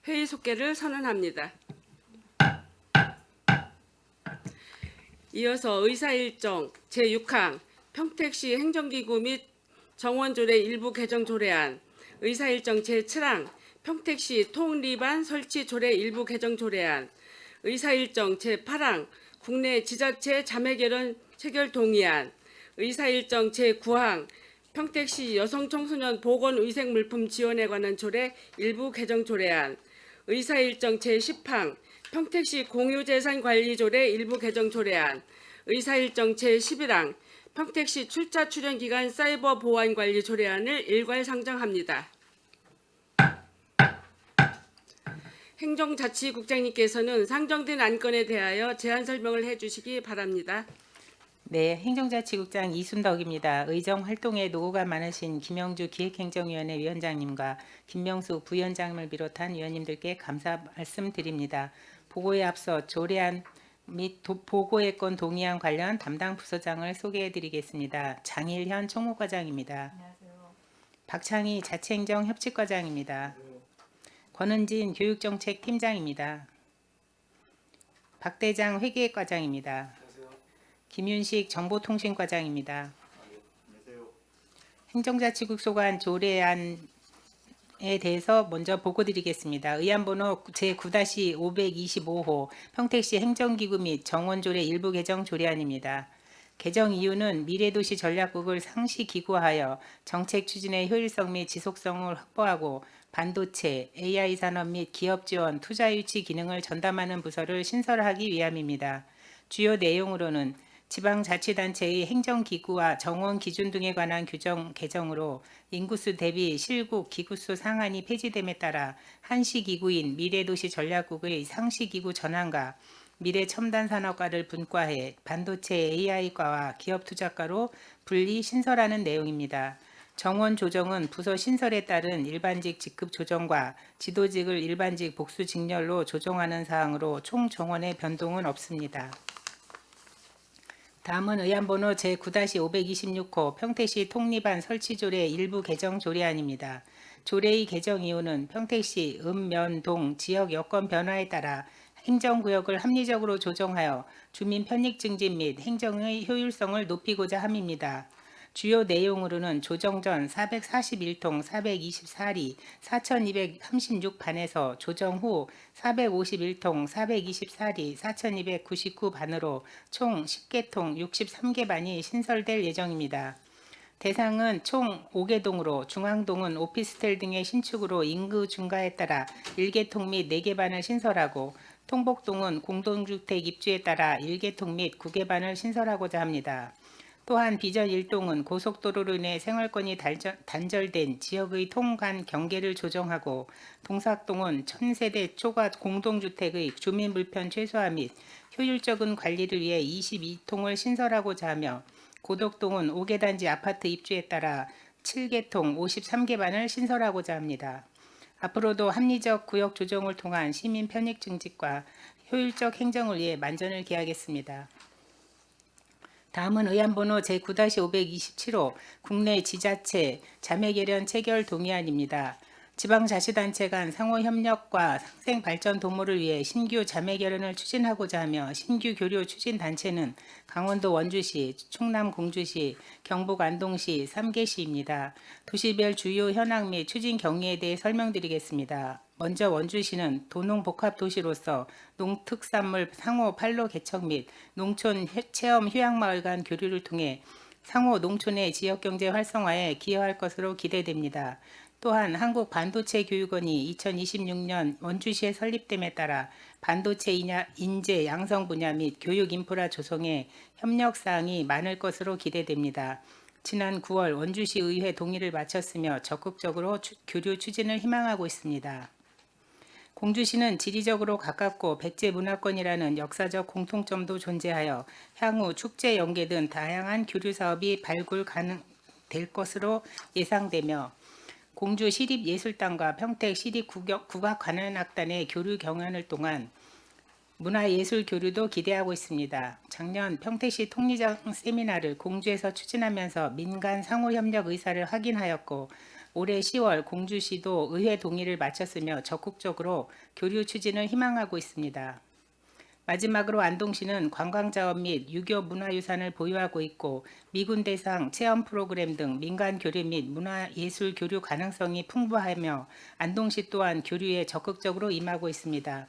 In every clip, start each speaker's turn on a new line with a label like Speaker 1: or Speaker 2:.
Speaker 1: 회의 속개를 선언합니다. 이어서 의사일정 제6항 평택시 행정기구 및 정원조례 일부 개정 조례안, 의사일정 제7항 평택시 통리반 설치 조례 일부 개정 조례안, 의사일정 제8항 국내 지자체 자매결연 체결 동의안, 의사일정 제9항 평택시 여성청소년 보건위생물품 지원에 관한 조례 일부 개정 조례안, 의사일정 제10항 평택시 공유재산관리 조례 일부 개정 조례안, 의사일정 제11항 평택시 출자 출연 기간 사이버 보안 관리 조례안을 일괄 상정합니다. 행정자치국장님께서는 상정된 안건에 대하여 제안 설명을 해주시기 바랍니다.
Speaker 2: 네, 행정자치국장 이순덕입니다. 의정 활동에 노고가 많으신 김영주 기획행정위원회 위원장님과 김명수 부위원장을 비롯한 위원님들께 감사 말씀드립니다. 보고에 앞서 조례안 및 보고의 건 동의안 관련 담당 부서장을 소개해드리겠습니다. 장일현 총무과장입니다.
Speaker 3: 안녕하세요.
Speaker 2: 박창희 자치행정협치과장입니다. 권은진 교육정책팀장입니다. 박대장 회계과장입니다. 김윤식 정보통신과장입니다. 행정자치국 소관 조례안에 대해서 먼저 보고드리겠습니다. 의안번호 제9-525호 평택시 행정기구 및 정원조례 일부 개정 조례안입니다. 개정 이유는 미래도시 전략국을 상시 기구화하여 정책 추진의 효율성 및 지속성을 확보하고 반도체, AI 산업 및 기업 지원, 투자 유치 기능을 전담하는 부서를 신설하기 위함입니다. 주요 내용으로는 지방자치단체의 행정기구와 정원 기준 등에 관한 규정 개정으로 인구수 대비 실국 기구수 상한이 폐지됨에 따라 한시기구인 미래도시 전략국의 상시기구 전환과 미래첨단산업과를 분과해 반도체 AI과와 기업투자과로 분리 신설하는 내용입니다. 정원 조정은 부서 신설에 따른 일반직 직급 조정과 지도직을 일반직 복수 직렬로 조정하는 사항으로 총 정원의 변동은 없습니다. 다음은 의안번호 제9-526호 평택시 통리반 설치조례 일부 개정 조례안입니다. 조례의 개정 이유는 평택시 읍면동 지역 여건 변화에 따라 행정구역을 합리적으로 조정하여 주민 편익 증진 및 행정의 효율성을 높이고자 함입니다. 주요 내용으로는 조정 전 441통 424리 4236반에서 조정 후 451통 424리 4299반으로 총 10개 통 63개 반이 신설될 예정입니다. 대상은 총 5개 동으로 중앙동은 오피스텔 등의 신축으로 인구 증가에 따라 1개통 및 4개 반을 신설하고 통복동은 공동주택 입주에 따라 1개통 및 9개 반을 신설하고자 합니다. 또한 비전 1동은 고속도로로 인해 생활권이 단절된 지역의 통간 경계를 조정하고 동삭동은 1000세대 초과 공동주택의 주민 불편 최소화 및 효율적인 관리를 위해 22통을 신설하고자 하며 고덕동은 5개 단지 아파트 입주에 따라 7개통 53개 반을 신설하고자 합니다. 앞으로도 합리적 구역 조정을 통한 시민 편익 증진과 효율적 행정을 위해 만전을 기하겠습니다. 다음은 의안번호 제9-527호 국내 지자체 자매결연 체결 동의안입니다. 지방자치단체 간 상호협력과 상생발전 도모를 위해 신규 자매결연을 추진하고자 하며 신규 교류 추진단체는 강원도 원주시, 충남 공주시, 경북 안동시, 3개시입니다. 도시별 주요 현황 및 추진 경위에 대해 설명드리겠습니다. 먼저 원주시는 도농복합도시로서 농특산물 상호 판로 개척 및 농촌 체험 휴양마을 간 교류를 통해 상호 농촌의 지역경제 활성화에 기여할 것으로 기대됩니다. 또한 한국반도체교육원이 2026년 원주시에 설립됨에 따라 반도체 인재 양성 분야 및 교육 인프라 조성에 협력사항이 많을 것으로 기대됩니다. 지난 9월 원주시 의회 동의를 마쳤으며 적극적으로 교류 추진을 희망하고 있습니다. 공주시는 지리적으로 가깝고 백제 문화권이라는 역사적 공통점도 존재하여 향후 축제 연계 등 다양한 교류 사업이 발굴 가능될 것으로 예상되며 공주 시립예술단과 평택 시립국악관현악단의 교류 경연을 통한 문화예술 교류도 기대하고 있습니다. 작년 평택시 통리정 세미나를 공주에서 추진하면서 민간 상호협력 의사를 확인하였고 올해 10월 공주시도 의회 동의를 마쳤으며 적극적으로 교류 추진을 희망하고 있습니다. 마지막으로 안동시는 관광자원 및 유교 문화유산을 보유하고 있고 미군 대상 체험 프로그램 등 민간 교류 및 문화예술 교류 가능성이 풍부하며 안동시 또한 교류에 적극적으로 임하고 있습니다.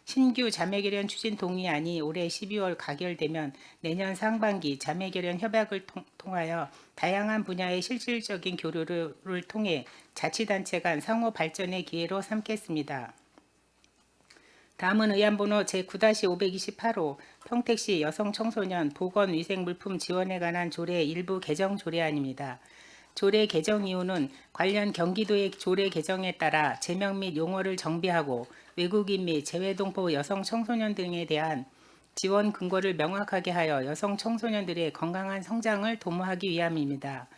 Speaker 2: 신규 자매결연 추진 동의안이 올해 12월 가결되면 내년 상반기 자매결연 협약을 통하여 다양한 분야의 실질적인 교류를 통해 자치단체 간 상호 발전의 기회로 삼겠습니다. 다음은 의안번호 제9-528호 평택시 여성 청소년 보건위생물품 지원에 관한 조례 일부 개정 조례안입니다. 조례 개정 이유는 관련 경기도의 조례 개정에 따라 제명 및 용어를 정비하고 외국인 및 재외동포 여성 청소년 등에 대한 지원 근거를 명확하게 하여 여성 청소년들의 건강한 성장을 도모하기 위함입니다.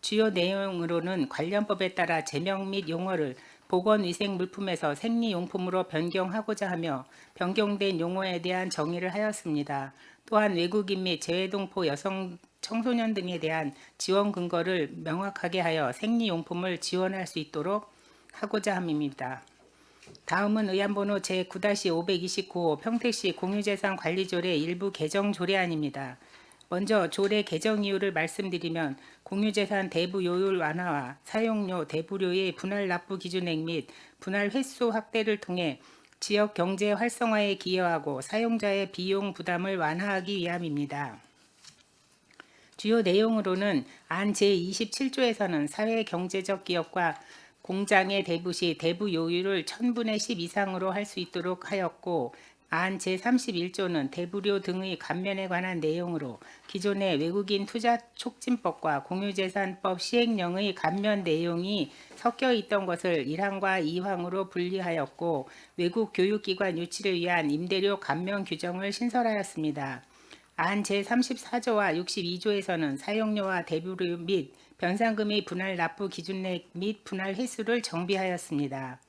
Speaker 2: 주요 내용으로는 관련법에 따라 제명 및 용어를 보건위생물품에서 생리용품으로 변경하고자 하며 변경된 용어에 대한 정의를 하였습니다. 또한 외국인 및 재외동포 여성 청소년 등에 대한 지원 근거를 명확하게 하여 생리용품을 지원할 수 있도록 하고자 함입니다. 다음은 의안번호 제9-529호 평택시 공유재산 관리조례 일부 개정 조례안입니다. 먼저 조례 개정 이유를 말씀드리면 공유재산 대부요율 완화와 사용료 대부료의 분할 납부 기준액 및 분할 횟수 확대를 통해 지역 경제 활성화에 기여하고 사용자의 비용 부담을 완화하기 위함입니다. 주요 내용으로는 안 제27조에서는 사회경제적 기업과 공장의 대부 시 대부 요율을 1000분의 10 이상으로 할 수 있도록 하였고 안 제31조는 대부료 등의 감면에 관한 내용으로 기존의 외국인 투자 촉진법과 공유재산법 시행령의 감면 내용이 섞여 있던 것을 1항과 2항으로 분리하였고 외국 교육기관 유치를 위한 임대료 감면 규정을 신설하였습니다. 안 제34조와 62조에서는 사용료와 대부료 및 변상금의 분할 납부 기준액 및 분할 횟수를 정비하였습니다.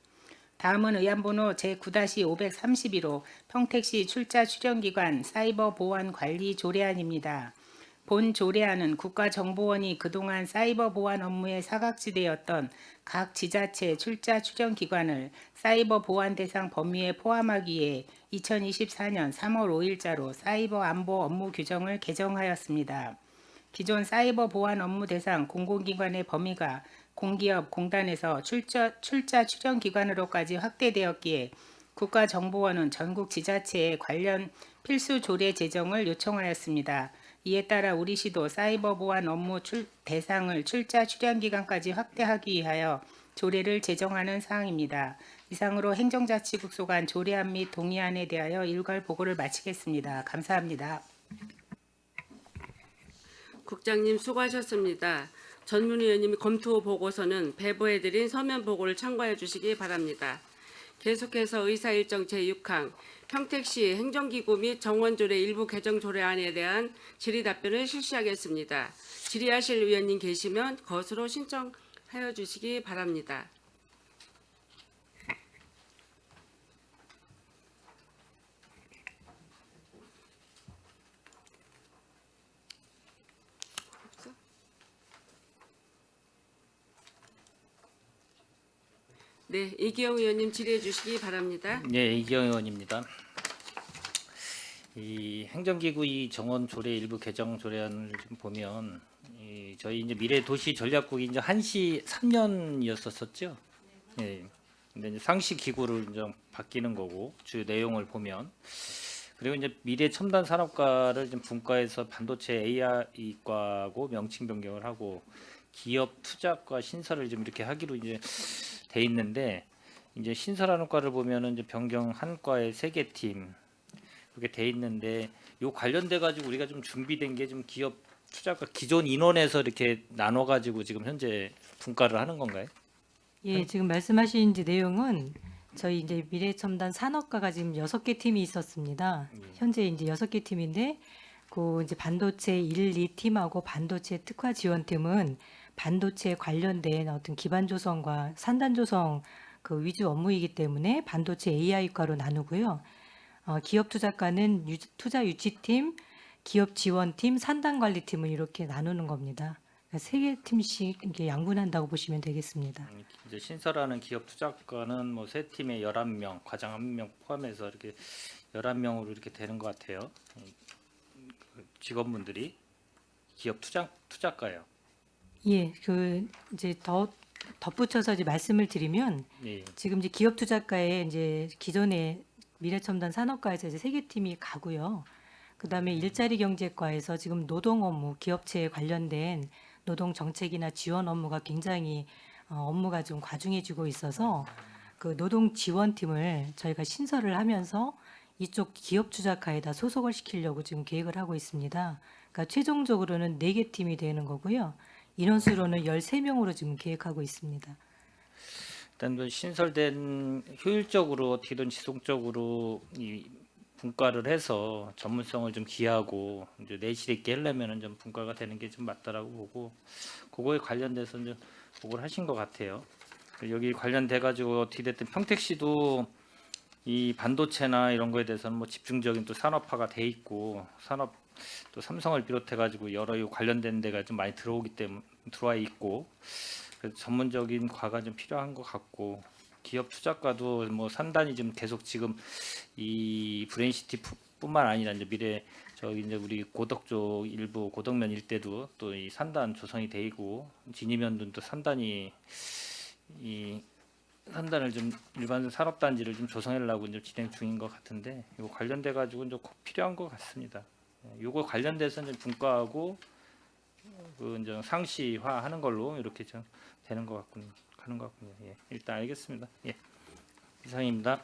Speaker 2: 다음은 의안번호 제9-531호 평택시 출자 출연기관 사이버 보안 관리 조례안입니다. 본 조례안은 국가정보원이 그동안 사이버 보안 업무에 사각지대였던 각 지자체 출자 출연기관을 사이버 보안 대상 범위에 포함하기 위해 2024년 3월 5일자로 사이버 안보 업무 규정을 개정하였습니다. 기존 사이버 보안 업무 대상 공공기관의 범위가 공기업, 공단에서 출자 출연기관으로까지 확대되었기에 국가정보원은 전국 지자체에 관련 필수 조례 제정을 요청하였습니다. 이에 따라 우리시도 사이버 보안 업무 대상을 출자 출연기관까지 확대하기 위하여 조례를 제정하는 사항입니다. 이상으로 행정자치국 소관 조례안 및 동의안에 대하여 일괄 보고를 마치겠습니다. 감사합니다.
Speaker 1: 국장님 수고하셨습니다. 전문위원님이 검토 보고서는 배부해드린 서면 보고를 참고해 주시기 바랍니다. 계속해서 의사일정 제6항 평택시 행정기구 및 정원조례 일부 개정 조례안에 대한 질의 답변을 실시하겠습니다. 질의하실 위원님 계시면 것으로 신청하여 주시기 바랍니다. 네, 이기영 의원님 질의해 주시기 바랍니다.
Speaker 3: 네, 이기영 의원입니다. 이 행정기구 이 정원 조례 일부 개정 조례안을 좀 보면 저희 이제 미래도시전략국이 이제 한시 3년이었었죠. 예. 근데 이제 상시 기구를 이제 바뀌는 거고 주 내용을 보면 그리고 이제 미래첨단산업과를 좀 분과해서 반도체 AI과고 명칭 변경을 하고 기업 투자과 신설을 좀 이렇게 하기로 이제 돼 있는데 이제 신설하는 과를 보면은 이제 변경 한 과에 3개 팀 그렇게 돼 있는데 요 관련돼 가지고 우리가 좀 준비된 게 좀 기업 투자과 기존 인원에서 이렇게 나눠 가지고 지금 현재 분과를 하는 건가요?
Speaker 4: 예, 지금 말씀하신 이제 내용은 저희 이제 미래첨단 산업과가 지금 6개 팀이 있었습니다. 현재 이제 6개 팀인데 그 이제 반도체 1, 2팀하고 반도체 특화 지원팀은 반도체 관련된 어떤 기반 조성과 산단 조성 그 위주 업무이기 때문에 반도체 AI과로 나누고요. 기업 투자과는 투자 유치팀, 기업 지원팀, 산단 관리팀을 이렇게 나누는 겁니다. 세 개 팀씩 이렇게 양분한다고 보시면 되겠습니다.
Speaker 3: 이제 신설하는 기업 투자가는 뭐 세 팀에 11명, 과장 1명 포함해서 이렇게 11명으로 이렇게 되는 것 같아요. 직원분들이 기업 투자가요.
Speaker 4: 예, 그 이제 더 덧붙여서 이제 말씀을 드리면
Speaker 3: 예.
Speaker 4: 지금 이제 기업 투자가에 이제 기존의 미래첨단 산업과에서 이제 세 개 팀이 가고요. 그다음에 일자리 경제과에서 지금 노동 업무, 기업체에 관련된 노동 정책이나 지원 업무가 굉장히 업무가 좀 과중해지고 있어서 그 노동 지원팀을 저희가 신설을 하면서 이쪽 기업 투자가에다 소속을 시키려고 지금 계획을 하고 있습니다. 그러니까 최종적으로는 4개 팀이 되는 거고요. 인원수로는 13명으로 지금 계획하고 있습니다.
Speaker 3: 일단 그 신설된 효율적으로 어떻게든 지속적으로 이 분과를 해서 전문성을 좀 기하고 이제 내실 있게 하려면은 좀 분과가 되는 게 좀 맞다라고 보고 그거에 관련돼서 이제 보고를 하신 것 같아요. 여기 관련돼 가지고 어떻게 됐든 평택시도 이 반도체나 이런 거에 대해서는 뭐 집중적인 또 산업화가 돼 있고 산업 또 삼성을 비롯해 가지고 여러 이 관련된 데가 좀 많이 들어오기 때문에 들어와 있고 그래서 전문적인 과가 좀 필요한 것 같고 기업 투자가도 뭐 산단이 좀 계속 지금 이 브레인시티뿐만 아니라 이제 미래 저기 이제 우리 고덕 쪽 일부 고덕면 일대도 또 이 산단 조성이 돼 있고 진이면도 또 산단이 이 산단을 좀 일반 산업단지를 좀 조성하려고 이제 진행 중인 것 같은데 이거 관련돼 가지고 이제 꼭 필요한 것 같습니다. 이거 관련돼서 이제 분과하고 그 이제 상시화하는 걸로 이렇게 좀 되는 것 같군요. 하는 것 같군요. 예, 일단 알겠습니다. 예, 이상입니다.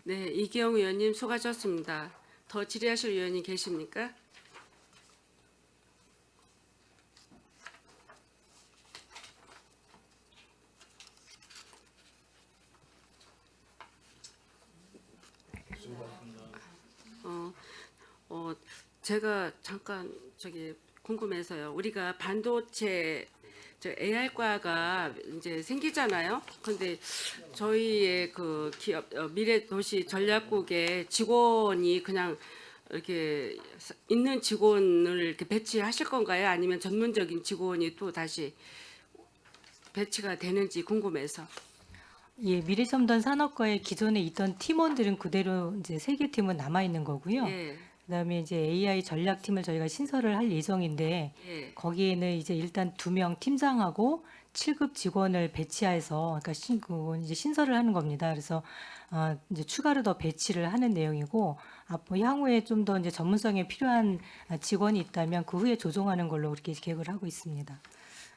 Speaker 1: 네, 이기영 의원님 수고하셨습니다. 더 질의하실 의원이 계십니까? 제가 잠깐 저기 궁금해서요. 우리가 반도체 AR과가 이제 생기잖아요. 근데 저희의 그 기업 미래도시 전략국의 직원이 그냥 이렇게 있는 직원을 이렇게 배치하실 건가요? 아니면 전문적인 직원이 또 다시 배치가 되는지 궁금해서.
Speaker 4: 예, 미래첨단 산업과의 기존에 있던 팀원들은 그대로 이제 세 개 팀은 남아 있는 거고요.
Speaker 1: 예,
Speaker 4: 그다음에 이제 AI 전략팀을 저희가 신설을 할 예정인데
Speaker 1: 예.
Speaker 4: 거기에는 이제 일단 2명 팀장하고 7급 직원을 배치해서 그러니까 그건 이제 신설을 하는 겁니다. 그래서 이제 추가로 더 배치를 하는 내용이고 앞으로 향후에 좀 더 이제 전문성에 필요한 직원이 있다면 그 후에 조정하는 걸로 그렇게 계획을 하고 있습니다.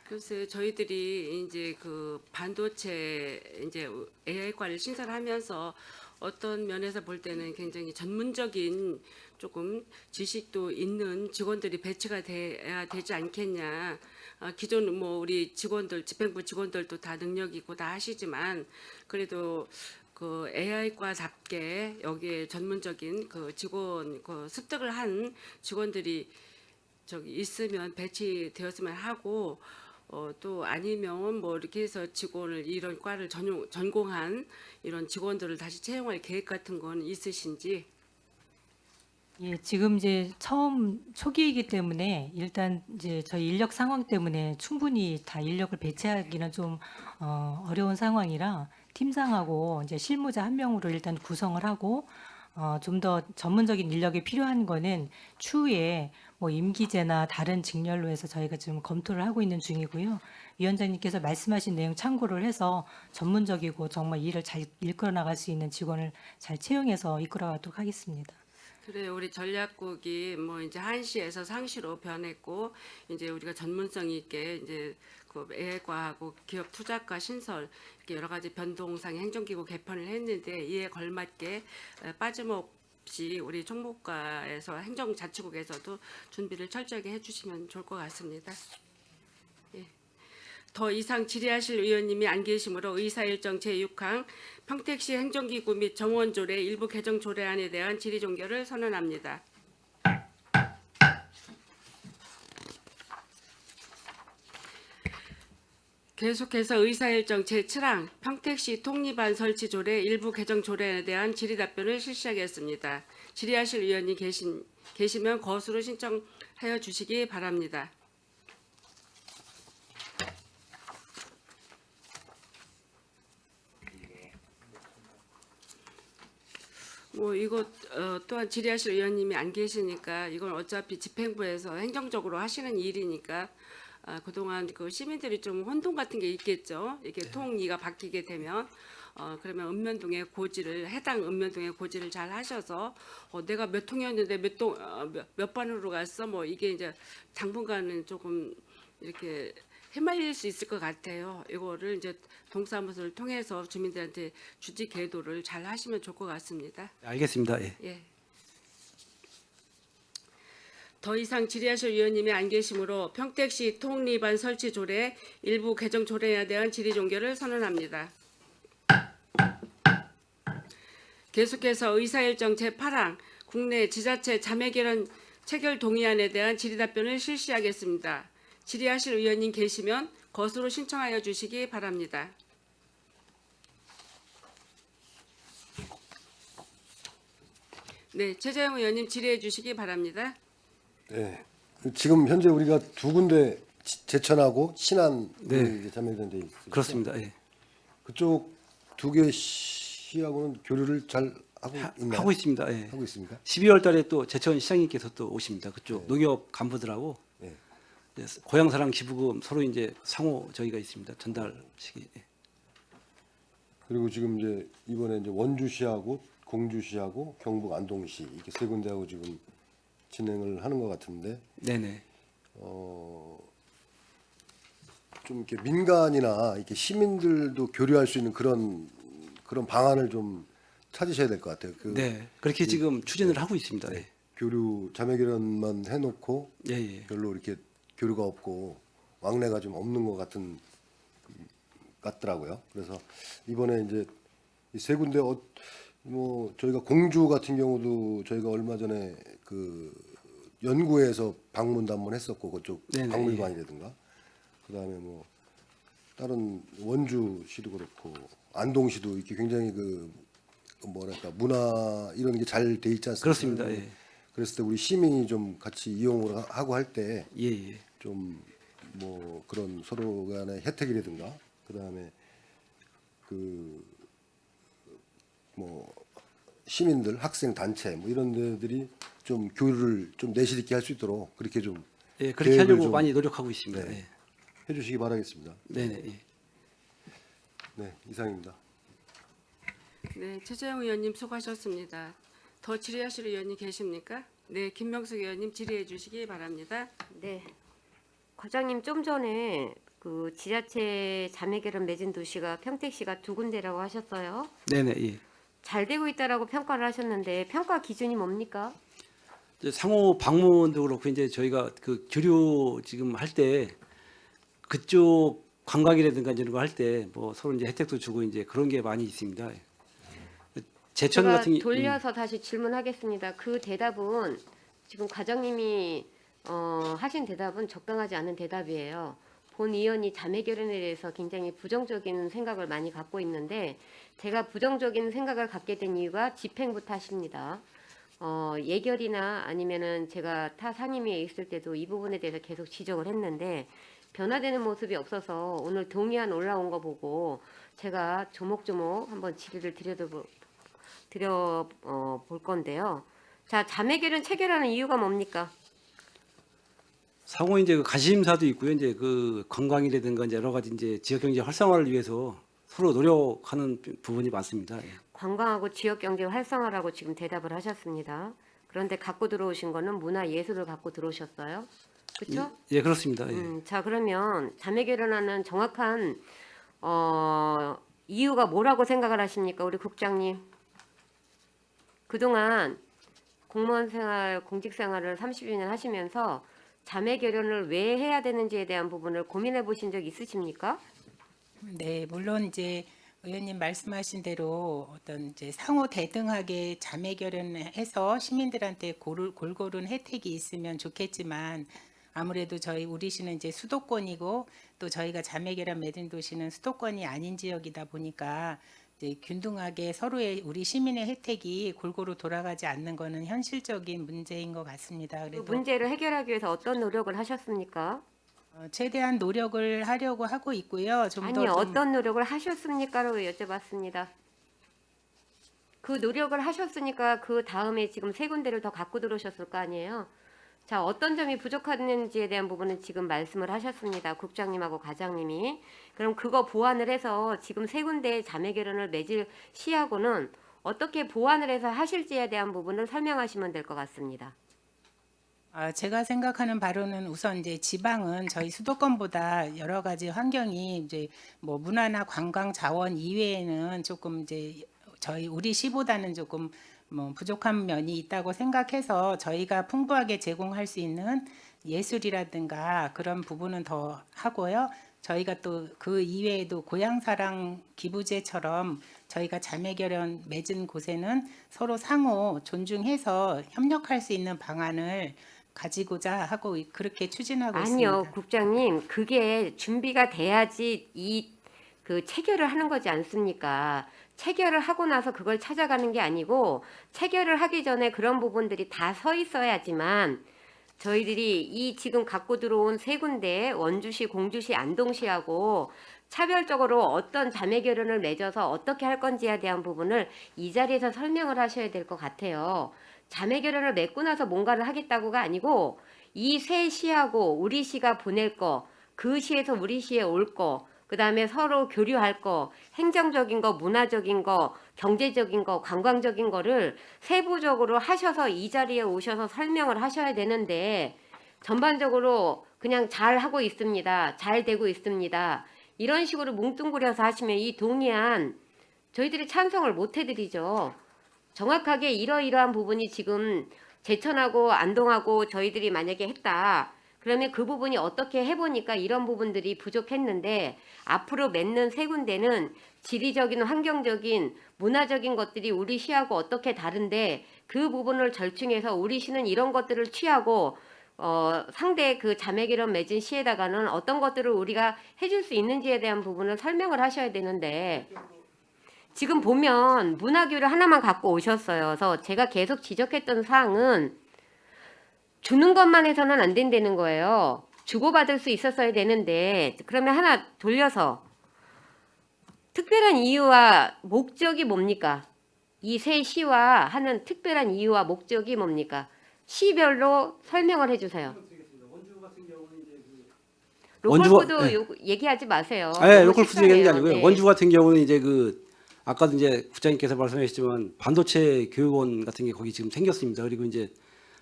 Speaker 1: 글쎄 저희들이 이제 그 반도체 이제 AI과를 신설하면서 어떤 면에서 볼 때는 굉장히 전문적인 조금 지식도 있는 직원들이 배치가 돼야 되지 않겠냐. 기존 뭐 우리 직원들 집행부 직원들도 다 능력 있고 다 하시지만 그래도 그 AI과답게 여기에 전문적인 그 직원 그 습득을 한 직원들이 저기 있으면 배치되었으면 하고 또 아니면 뭐 이렇게 해서 직원을 이런 과를 전공한 이런 직원들을 다시 채용할 계획 같은 건 있으신지?
Speaker 4: 예, 지금 이제 처음 초기이기 때문에 일단 이제 저희 인력 상황 때문에 충분히 다 인력을 배치하기는 좀 어려운 상황이라 팀장하고 이제 실무자 1명으로 일단 구성을 하고 좀 더 전문적인 인력이 필요한 거는 추후에 뭐 임기제나 다른 직렬로 해서 저희가 지금 검토를 하고 있는 중이고요. 위원장님께서 말씀하신 내용 참고를 해서 전문적이고 정말 일을 잘 이끌어 나갈 수 있는 직원을 잘 채용해서 이끌어 가도록 하겠습니다.
Speaker 1: 그래 우리 전략국이 뭐 이제 한시에서 상시로 변했고 이제 우리가 전문성 있게 이제 그 AI과하고 기업 투자과 신설 이렇게 여러 가지 변동상의 행정기구 개편을 했는데 이에 걸맞게 빠짐없이 우리 총무과에서 행정자치국에서도 준비를 철저하게 해주시면 좋을 것 같습니다. 예. 더 이상 질의하실 의원님이 안 계시므로 의사일정 제6항 평택시 행정기구 및 정원조례 일부 개정 조례안에 대한 질의 종결을 선언합니다. 계속해서 의사일정 제7항 평택시 통리반 설치 조례 일부 개정 조례안에 대한 질의 답변을 실시하겠습니다. 질의하실 의원이 계시면 거수로 신청하여 주시기 바랍니다. 뭐 이거 또한 질의하실 의원님이 안 계시니까 이건 어차피 집행부에서 행정적으로 하시는 일이니까 그동안 그 시민들이 좀 혼동 같은 게 있겠죠. 이게 통이가 바뀌게 되면 그러면 읍면동의 고지를 해당 읍면동의 고지를 잘 하셔서 내가 몇 통이었는데 몇 반으로 갔어. 뭐 이게 이제 당분간은 조금 이렇게 휘말릴 수 있을 것 같아요. 이거를 이제 동사무소를 통해서 주민들한테 주지 계도를 잘 하시면 좋을 것 같습니다.
Speaker 5: 알겠습니다. 예.
Speaker 1: 예. 더 이상 질의하실 위원님이 안 계시므로 평택시 통리반 설치 조례 일부 개정 조례에 대한 질의 종결을 선언합니다. 계속해서 의사일정 제8항 국내 지자체 자매결연 체결 동의안에 대한 질의 답변을 실시하겠습니다. 질의하실 의원님 계시면 것으로 신청하여 주시기 바랍니다. 네, 최재형 의원님 질의해 주시기 바랍니다.
Speaker 6: 네. 지금 현재 우리가 두 군데 제천하고 신안
Speaker 5: 네.
Speaker 6: 자매된 데 있습니다.
Speaker 5: 그렇습니다. 예.
Speaker 6: 그쪽 두 개 시하고는 교류를 잘 하고 있나요?
Speaker 5: 하고 있습니다. 예.
Speaker 6: 하고 있습니까?
Speaker 5: 12월 달에 또 제천 시장님께서 또 오십니다. 그쪽 농협 간부들하고
Speaker 6: 네.
Speaker 5: 이제 고향사랑 기부금 서로 이제 상호 저희가 있습니다. 전달식이. 예.
Speaker 6: 그리고 지금 이제 이번에 이제 원주시하고 공주시하고 경북 안동시 이렇게 세 군데하고 지금 진행을 하는 것 같은데
Speaker 5: 네네.
Speaker 6: 좀 이렇게 민간이나 이렇게 시민들도 교류할 수 있는 그런 방안을 좀 찾으셔야 될 것 같아요.
Speaker 5: 네. 그렇게 지금 추진을 하고 있습니다. 예.
Speaker 6: 교류 자매결연만 해놓고
Speaker 5: 예, 예.
Speaker 6: 별로 이렇게 교류가 없고 왕래가 좀 없는 것 같더라고요. 그래서 이번에 이제 이 세 군데 뭐 저희가 공주 같은 경우도 저희가 얼마 전에 그 연구에서 방문도 한번 했었고 그쪽
Speaker 5: 네네,
Speaker 6: 박물관이라든가 그다음에 뭐 다른 원주시도 그렇고 안동시도 이렇게 굉장히 그 뭐랄까 문화 이런 게 잘 돼 있지 않습니까?
Speaker 5: 그렇습니다. 예.
Speaker 6: 그랬을 때 우리 시민이 좀 같이 이용을 하고 할 때
Speaker 5: 예, 예.
Speaker 6: 좀 뭐 그런 서로 간의 혜택이라든가 그다음에 그 뭐 시민들 학생 단체 뭐 이런 데들이 좀 교류를 좀 내실 있게 할 수 있도록 그렇게 좀
Speaker 5: 예, 그렇게
Speaker 6: 계획을
Speaker 5: 하려고
Speaker 6: 좀,
Speaker 5: 많이 노력하고 있습니다.
Speaker 6: 네.
Speaker 5: 예.
Speaker 6: 해주시기 바라겠습니다.
Speaker 5: 네네. 예.
Speaker 6: 네 이상입니다.
Speaker 1: 네, 최재형 의원님 수고하셨습니다. 더 질의하실 의원님 계십니까? 네, 김명숙 의원님 질의해 주시기 바랍니다.
Speaker 7: 네. 과장님 좀 전에 그 지자체 자매결연 맺은 도시가 평택시가 두 군데라고 하셨어요.
Speaker 5: 네네. 예.
Speaker 7: 잘 되고 있다라고 평가를 하셨는데 평가 기준이 뭡니까?
Speaker 5: 이제 상호 방문도 그렇고 이제 저희가 그 교류 지금 할 때 그쪽 관광이라든가 이런 거 할 때 뭐 서로 이제 혜택도 주고 이제 그런 게 많이 있습니다. 제천
Speaker 7: 제가
Speaker 5: 같은
Speaker 7: 돌려서 다시 질문하겠습니다. 그 대답은 지금 과장님이 하신 대답은 적당하지 않은 대답이에요. 본 의원이 자매결연에 대해서 굉장히 부정적인 생각을 많이 갖고 있는데 제가 부정적인 생각을 갖게 된 이유가 집행부 탓입니다. 예결이나 아니면은 제가 타 상임위에 있을 때도 이 부분에 대해서 계속 지적을 했는데 변화되는 모습이 없어서 오늘 동의안 올라온 거 보고 제가 조목조목 한번 질의를 볼 건데요. 자, 자매결연 체결하는 이유가 뭡니까?
Speaker 5: 상호 이제 그 가심사도 있고요. 이제 그 관광이라든가 이제 여러 가지 이제 지역 경제 활성화를 위해서 서로 노력하는 부분이 많습니다. 예.
Speaker 7: 관광하고 지역 경제 활성화라고 지금 대답을 하셨습니다. 그런데 갖고 들어오신 거는 문화 예술을 갖고 들어오셨어요. 그렇죠?
Speaker 5: 예, 그렇습니다. 예.
Speaker 7: 자, 그러면 자매결연하는 정확한 이유가 뭐라고 생각을 하십니까, 우리 국장님? 그동안 공무원 생활, 공직 생활을 30여 년 하시면서 자매결연을 왜 해야 되는지에 대한 부분을 고민해 보신 적 있으십니까?
Speaker 2: 네, 물론 이제 의원님 말씀하신 대로 어떤 이제 상호 대등하게 자매 결연해서 시민들한테 골고루 혜택이 있으면 좋겠지만 아무래도 우리 시는 이제 수도권이고 또 저희가 자매 결연 맺은 도시는 수도권이 아닌 지역이다 보니까 이제 균등하게 서로의 우리 시민의 혜택이 골고루 돌아가지 않는 것은 현실적인 문제인 것 같습니다.
Speaker 7: 그
Speaker 2: 그래도
Speaker 7: 문제를 해결하기 위해서 어떤 노력을 하셨습니까?
Speaker 2: 최대한 노력을 하려고 하고 있고요.
Speaker 7: 아니, 어떤 노력을 하셨습니까라고 여쭤봤습니다. 그 노력을 하셨으니까 그 다음에 지금 세 군데를 더 갖고 들어오셨을 거 아니에요. 자, 어떤 점이 부족했는지에 대한 부분은 지금 말씀을 하셨습니다. 국장님하고 과장님이. 그럼 그거 보완을 해서 지금 세 군데의 자매 결연을 맺을 시하고는 어떻게 보완을 해서 하실지에 대한 부분을 설명하시면 될 것 같습니다.
Speaker 2: 제가 생각하는 바로는 우선 이제 지방은 저희 수도권보다 여러 가지 환경이 이제 뭐 문화나 관광 자원 이외에는 조금 이제 저희 우리 시보다는 조금 뭐 부족한 면이 있다고 생각해서 저희가 풍부하게 제공할 수 있는 예술이라든가 그런 부분은 더 하고요. 저희가 또 그 이외에도 고향사랑 기부제처럼 저희가 자매결연 맺은 곳에는 서로 상호 존중해서 협력할 수 있는 방안을 가지고자 하고 그렇게 추진하고
Speaker 7: 아니요,
Speaker 2: 있습니다.
Speaker 7: 국장님, 그게 준비가 돼야지 이 그 체결을 하는 거지 않습니까? 체결을 하고 나서 그걸 찾아가는 게 아니고 체결을 하기 전에 그런 부분들이 다 서 있어야지만 저희들이 이 지금 갖고 들어온 세 군데 원주시, 공주시, 안동시하고 차별적으로 어떤 자매 결연을 맺어서 어떻게 할 건지에 대한 부분을 이 자리에서 설명을 하셔야 될 것 같아요. 자매 결연을 맺고 나서 뭔가를 하겠다고가 아니고 이 세 시하고 우리 시가 보낼 거, 그 시에서 우리 시에 올 거, 그 다음에 서로 교류할 거, 행정적인 거, 문화적인 거, 경제적인 거, 관광적인 거를 세부적으로 하셔서 이 자리에 오셔서 설명을 하셔야 되는데 전반적으로 그냥 잘 하고 있습니다. 잘 되고 있습니다. 이런 식으로 뭉뚱그려서 하시면 이 동의안 저희들이 찬성을 못 해드리죠. 정확하게 이러이러한 부분이 지금 제천하고 안동하고 저희들이 만약에 했다. 그러면 그 부분이 어떻게 해보니까 이런 부분들이 부족했는데 앞으로 맺는 세 군데는 지리적인 환경적인 문화적인 것들이 우리 시하고 어떻게 다른데 그 부분을 절충해서 우리 시는 이런 것들을 취하고 상대 그 자매결연 맺은 시에다가는 어떤 것들을 우리가 해줄 수 있는지에 대한 부분을 설명을 하셔야 되는데 지금 보면 문화교를 하나만 갖고 오셨어요. 그래서 제가 계속 지적했던 사항은 주는 것만 해서는 안 된다는 거예요. 주고받을 수 있었어야 되는데 그러면 하나 돌려서 특별한 이유와 목적이 뭡니까? 이 세 시와 하는 특별한 이유와 목적이 뭡니까? 시별로 설명을 해주세요. 로컬푸드
Speaker 5: 네.
Speaker 7: 얘기하지 마세요.
Speaker 5: 네,
Speaker 7: 너무
Speaker 5: 로컬 푸드 얘기하는 게
Speaker 7: 식상해요.
Speaker 5: 아니고요.
Speaker 7: 네.
Speaker 5: 원주 같은 경우는 이제 그 아까도 이제 국장님께서 말씀하셨지만 반도체 교육원 같은 게 거기 지금 생겼습니다. 그리고 이제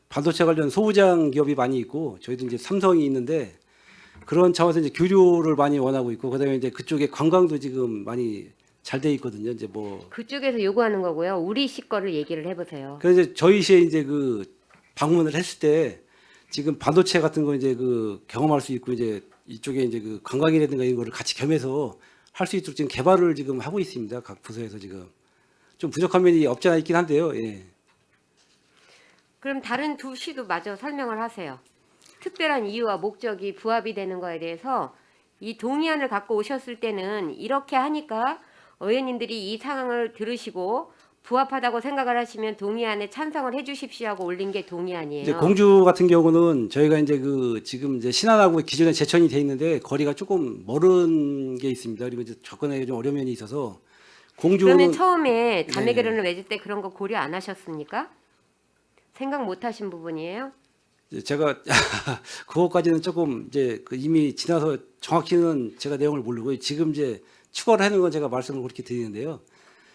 Speaker 5: 반도체 관련 소부장 기업이 많이 있고 저희도 이제 삼성이 있는데 그런 차원에서 이제 교류를 많이 원하고 있고 그다음에 이제 그쪽에 관광도 지금 많이 잘 돼 있거든요. 이제 뭐
Speaker 7: 그쪽에서 요구하는 거고요. 우리 시 거를 얘기를 해보세요.
Speaker 5: 그래서 이제 저희 시에 이제 그 방문을 했을 때 지금 반도체 같은 거 이제 그 경험할 수 있고 이제 이쪽에 이제 그 관광이라든가 이런 거를 같이 겸해서 할 수 있도록 지금 개발을 지금 하고 있습니다. 각 부서에서 지금 좀 부족한 면이 없지 않아 있긴 한데요. 예.
Speaker 7: 그럼 다른 두 시도 마저 설명을 하세요. 특별한 이유와 목적이 부합이 되는 거에 대해서 이 동의안을 갖고 오셨을 때는 이렇게 하니까 의원님들이 이 상황을 들으시고 부합하다고 생각을 하시면 동의안에 찬성을 해주십시오 하고 올린 게 동의안이에요.
Speaker 5: 이제 공주 같은 경우는 저희가 이제 그 지금 이제 신안하고 기존에 제천이 돼 있는데 거리가 조금 멀은 게 있습니다. 그리고 이제 접근하기 좀 어려운 면이 있어서 공주는
Speaker 7: 그러면 처음에 자매
Speaker 5: 네.
Speaker 7: 결연을 맺을 때 그런 거 고려 안 하셨습니까? 생각 못 하신 부분이에요?
Speaker 5: 이제 제가 그것까지는 조금 이제 그 이미 지나서 정확히는 제가 내용을 모르고 지금 이제 추가를 하는 건 제가 말씀을 그렇게 드리는데요.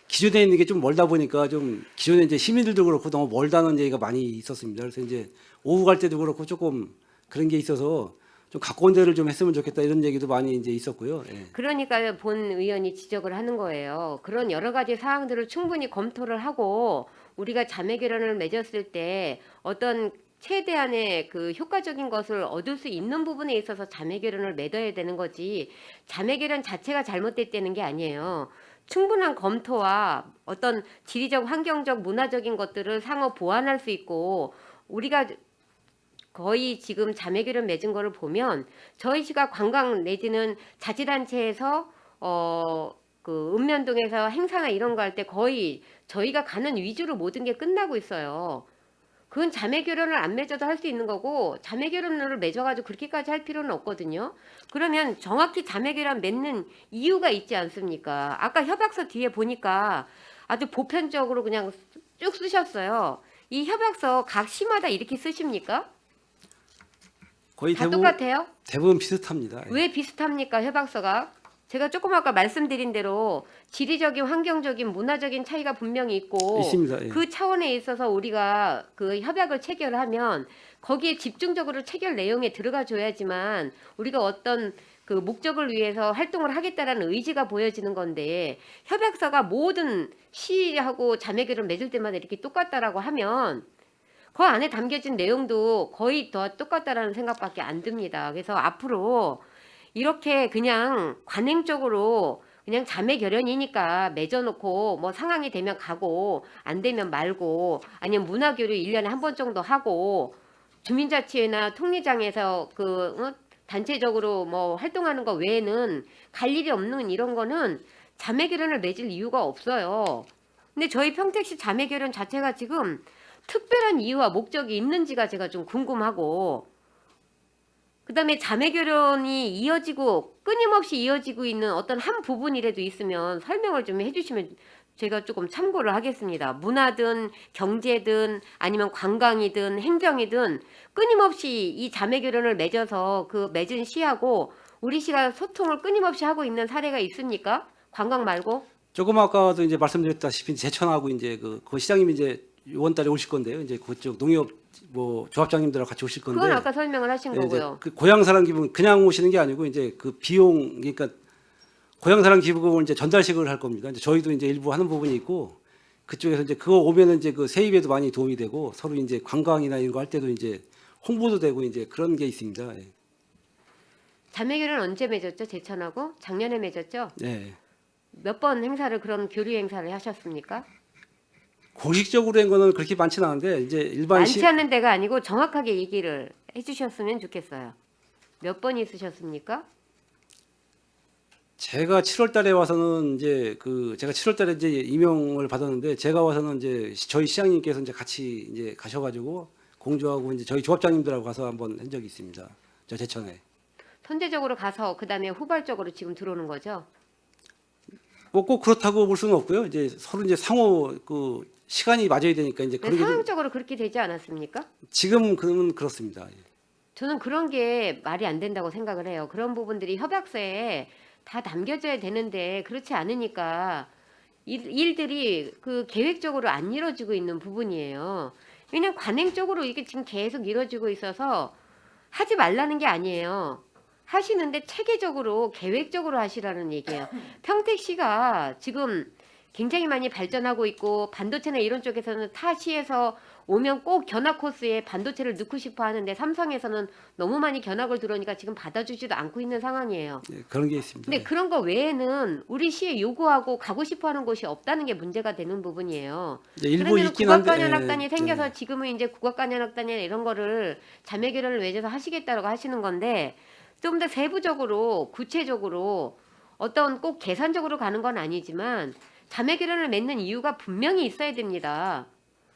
Speaker 5: 기존에 있는 게 좀 멀다 보니까 좀 기존에 이제 시민들도 그렇고 너무 멀다는 얘기가 많이 있었습니다. 그래서 이제 오후 갈 때도 그렇고 조금 그런 게 있어서 좀 가까운 데를 좀 했으면 좋겠다 이런 얘기도 많이 이제 있었고요. 예.
Speaker 7: 그러니까 본 의원이 지적을 하는 거예요. 그런 여러 가지 사항들을 충분히 검토를 하고 우리가 자매 결연을 맺었을 때 어떤 최대한의 그 효과적인 것을 얻을 수 있는 부분에 있어서 자매 결연을 맺어야 되는 거지 자매 결연 자체가 잘못됐다는 게 아니에요. 충분한 검토와 어떤 지리적, 환경적, 문화적인 것들을 상호 보완할 수 있고 우리가 거의 지금 자매 결연 맺은 거를 보면 저희 시가 관광 내지는 자치단체에서 그 읍면동에서 행사나 이런 거 할 때 거의 저희가 가는 위주로 모든 게 끝나고 있어요. 그건 자매 결연을 안 맺어도 할 수 있는 거고 자매 결연을 맺어가지고 그렇게까지 할 필요는 없거든요. 그러면 정확히 자매 결연 맺는 이유가 있지 않습니까? 아까 협약서 뒤에 보니까 아주 보편적으로 그냥 쭉 쓰셨어요. 이 협약서 각 시마다 이렇게 쓰십니까?
Speaker 5: 거의
Speaker 7: 다
Speaker 5: 대부분
Speaker 7: 똑같아요?
Speaker 5: 대부분 비슷합니다. 예.
Speaker 7: 왜 비슷합니까, 협약서가? 제가 조금 아까 말씀드린 대로 지리적인, 환경적인, 문화적인 차이가 분명히 있고
Speaker 5: 있습니다. 예.
Speaker 7: 그 차원에 있어서 우리가 그 협약을 체결하면 거기에 집중적으로 체결 내용에 들어가 줘야지만 우리가 어떤 그 목적을 위해서 활동을 하겠다라는 의지가 보여지는 건데 협약서가 모든 시하고 자매결을 맺을 때마다 이렇게 똑같다라고 하면 그 안에 담겨진 내용도 거의 더 똑같다라는 생각밖에 안 듭니다. 그래서 앞으로 이렇게 그냥 관행적으로 그냥 자매 결연이니까 맺어놓고 뭐 상황이 되면 가고 안 되면 말고 아니면 문화교류 1년에 한 번 정도 하고 주민자치회나 통리장에서 단체적으로 뭐 활동하는 거 외에는 갈 일이 없는 이런 거는 자매 결연을 맺을 이유가 없어요. 근데 저희 평택시 자매 결연 자체가 지금 특별한 이유와 목적이 있는지가 제가 좀 궁금하고 그다음에 자매 결연이 이어지고 끊임없이 이어지고 있는 어떤 한 부분이라도 있으면 설명을 좀 해주시면 제가 조금 참고를 하겠습니다. 문화든 경제든 아니면 관광이든 행정이든 끊임없이 이 자매 결연을 맺어서 그 맺은 시하고 우리 시가 소통을 끊임없이 하고 있는 사례가 있습니까? 관광 말고?
Speaker 5: 조금 아까도 이제 말씀드렸다시피 제천하고 이제 그 시장님이 이제 이번 달에 오실 건데요. 이제 그쪽 농협 뭐 조합장님들하고 같이 오실 건데.
Speaker 7: 그건 아까 설명을 하신
Speaker 5: 예, 이제
Speaker 7: 거고요.
Speaker 5: 그 고향사랑 기부 그냥 오시는 게 아니고 이제 그 비용 그러니까 고향사랑 기부금을 이제 전달식을 할 겁니다. 이제 저희도 이제 일부 하는 부분이 있고 그쪽에서 이제 그거 오면은 이제 그 세입에도 많이 도움이 되고 서로 이제 관광이나 이런 거 할 때도 이제 홍보도 되고 이제 그런 게 있습니다. 예.
Speaker 7: 자매 결연 언제 맺었죠? 제천하고 작년에 맺었죠?
Speaker 5: 예.
Speaker 7: 몇 번 행사를 그런 교류 행사를 하셨습니까?
Speaker 5: 공식적으로 한 거는 그렇게 많지는 않은데 이제 일반
Speaker 7: 많지 않은 데가 아니고 정확하게 얘기를 해주셨으면 좋겠어요. 몇 번 있으셨습니까?
Speaker 5: 제가 7월 달에 와서는 이제 제가 7월 달에 이제 임명을 받았는데 제가 와서는 이제 저희 시장님께서 이제 같이 이제 가셔가지고 공주하고 이제 저희 조합장님들하고 가서 한번 한 적이 있습니다. 저 제천에.
Speaker 7: 선제적으로 가서 그 다음에 후발적으로 지금 들어오는 거죠.
Speaker 5: 뭐 꼭 그렇다고 볼 수는 없고요. 이제 서로 이제 상호 그 시간이 맞아야 되니까 이제 그런 게 좀
Speaker 7: 상황적으로 그렇게 되지 않았습니까?
Speaker 5: 지금 그렇습니다. 예.
Speaker 7: 저는 그런 게 말이 안 된다고 생각을 해요. 그런 부분들이 협약서에 다 담겨져야 되는데 그렇지 않으니까 일들이 그 계획적으로 안 이루어지고 있는 부분이에요. 왜냐하면 관행적으로 이게 지금 계속 이루어지고 있어서 하지 말라는 게 아니에요. 하시는데 체계적으로 계획적으로 하시라는 얘기예요. 평택시가 지금 굉장히 많이 발전하고 있고 반도체나 이런 쪽에서는 타 시에서 오면 꼭 견학 코스에 반도체를 넣고 싶어 하는데 삼성에서는 너무 많이 견학을 들어오니까 지금 받아주지도 않고 있는 상황이에요.
Speaker 5: 예, 그런 게 있습니다.
Speaker 7: 근데
Speaker 5: 예.
Speaker 7: 그런 거 외에는 우리 시에 요구하고 가고 싶어 하는 곳이 없다는 게 문제가 되는 부분이에요.
Speaker 5: 이제 일부
Speaker 7: 그러면
Speaker 5: 있긴 한데
Speaker 7: 국악관현악단이
Speaker 5: 예,
Speaker 7: 생겨서
Speaker 5: 예.
Speaker 7: 지금은 이제 국악관현악단이나 이런 거를 자매 결연을 맺어서 하시겠다라고 하시는 건데 좀 더 세부적으로 구체적으로 어떤 꼭 계산적으로 가는 건 아니지만 자매 결연을 맺는 이유가 분명히 있어야 됩니다.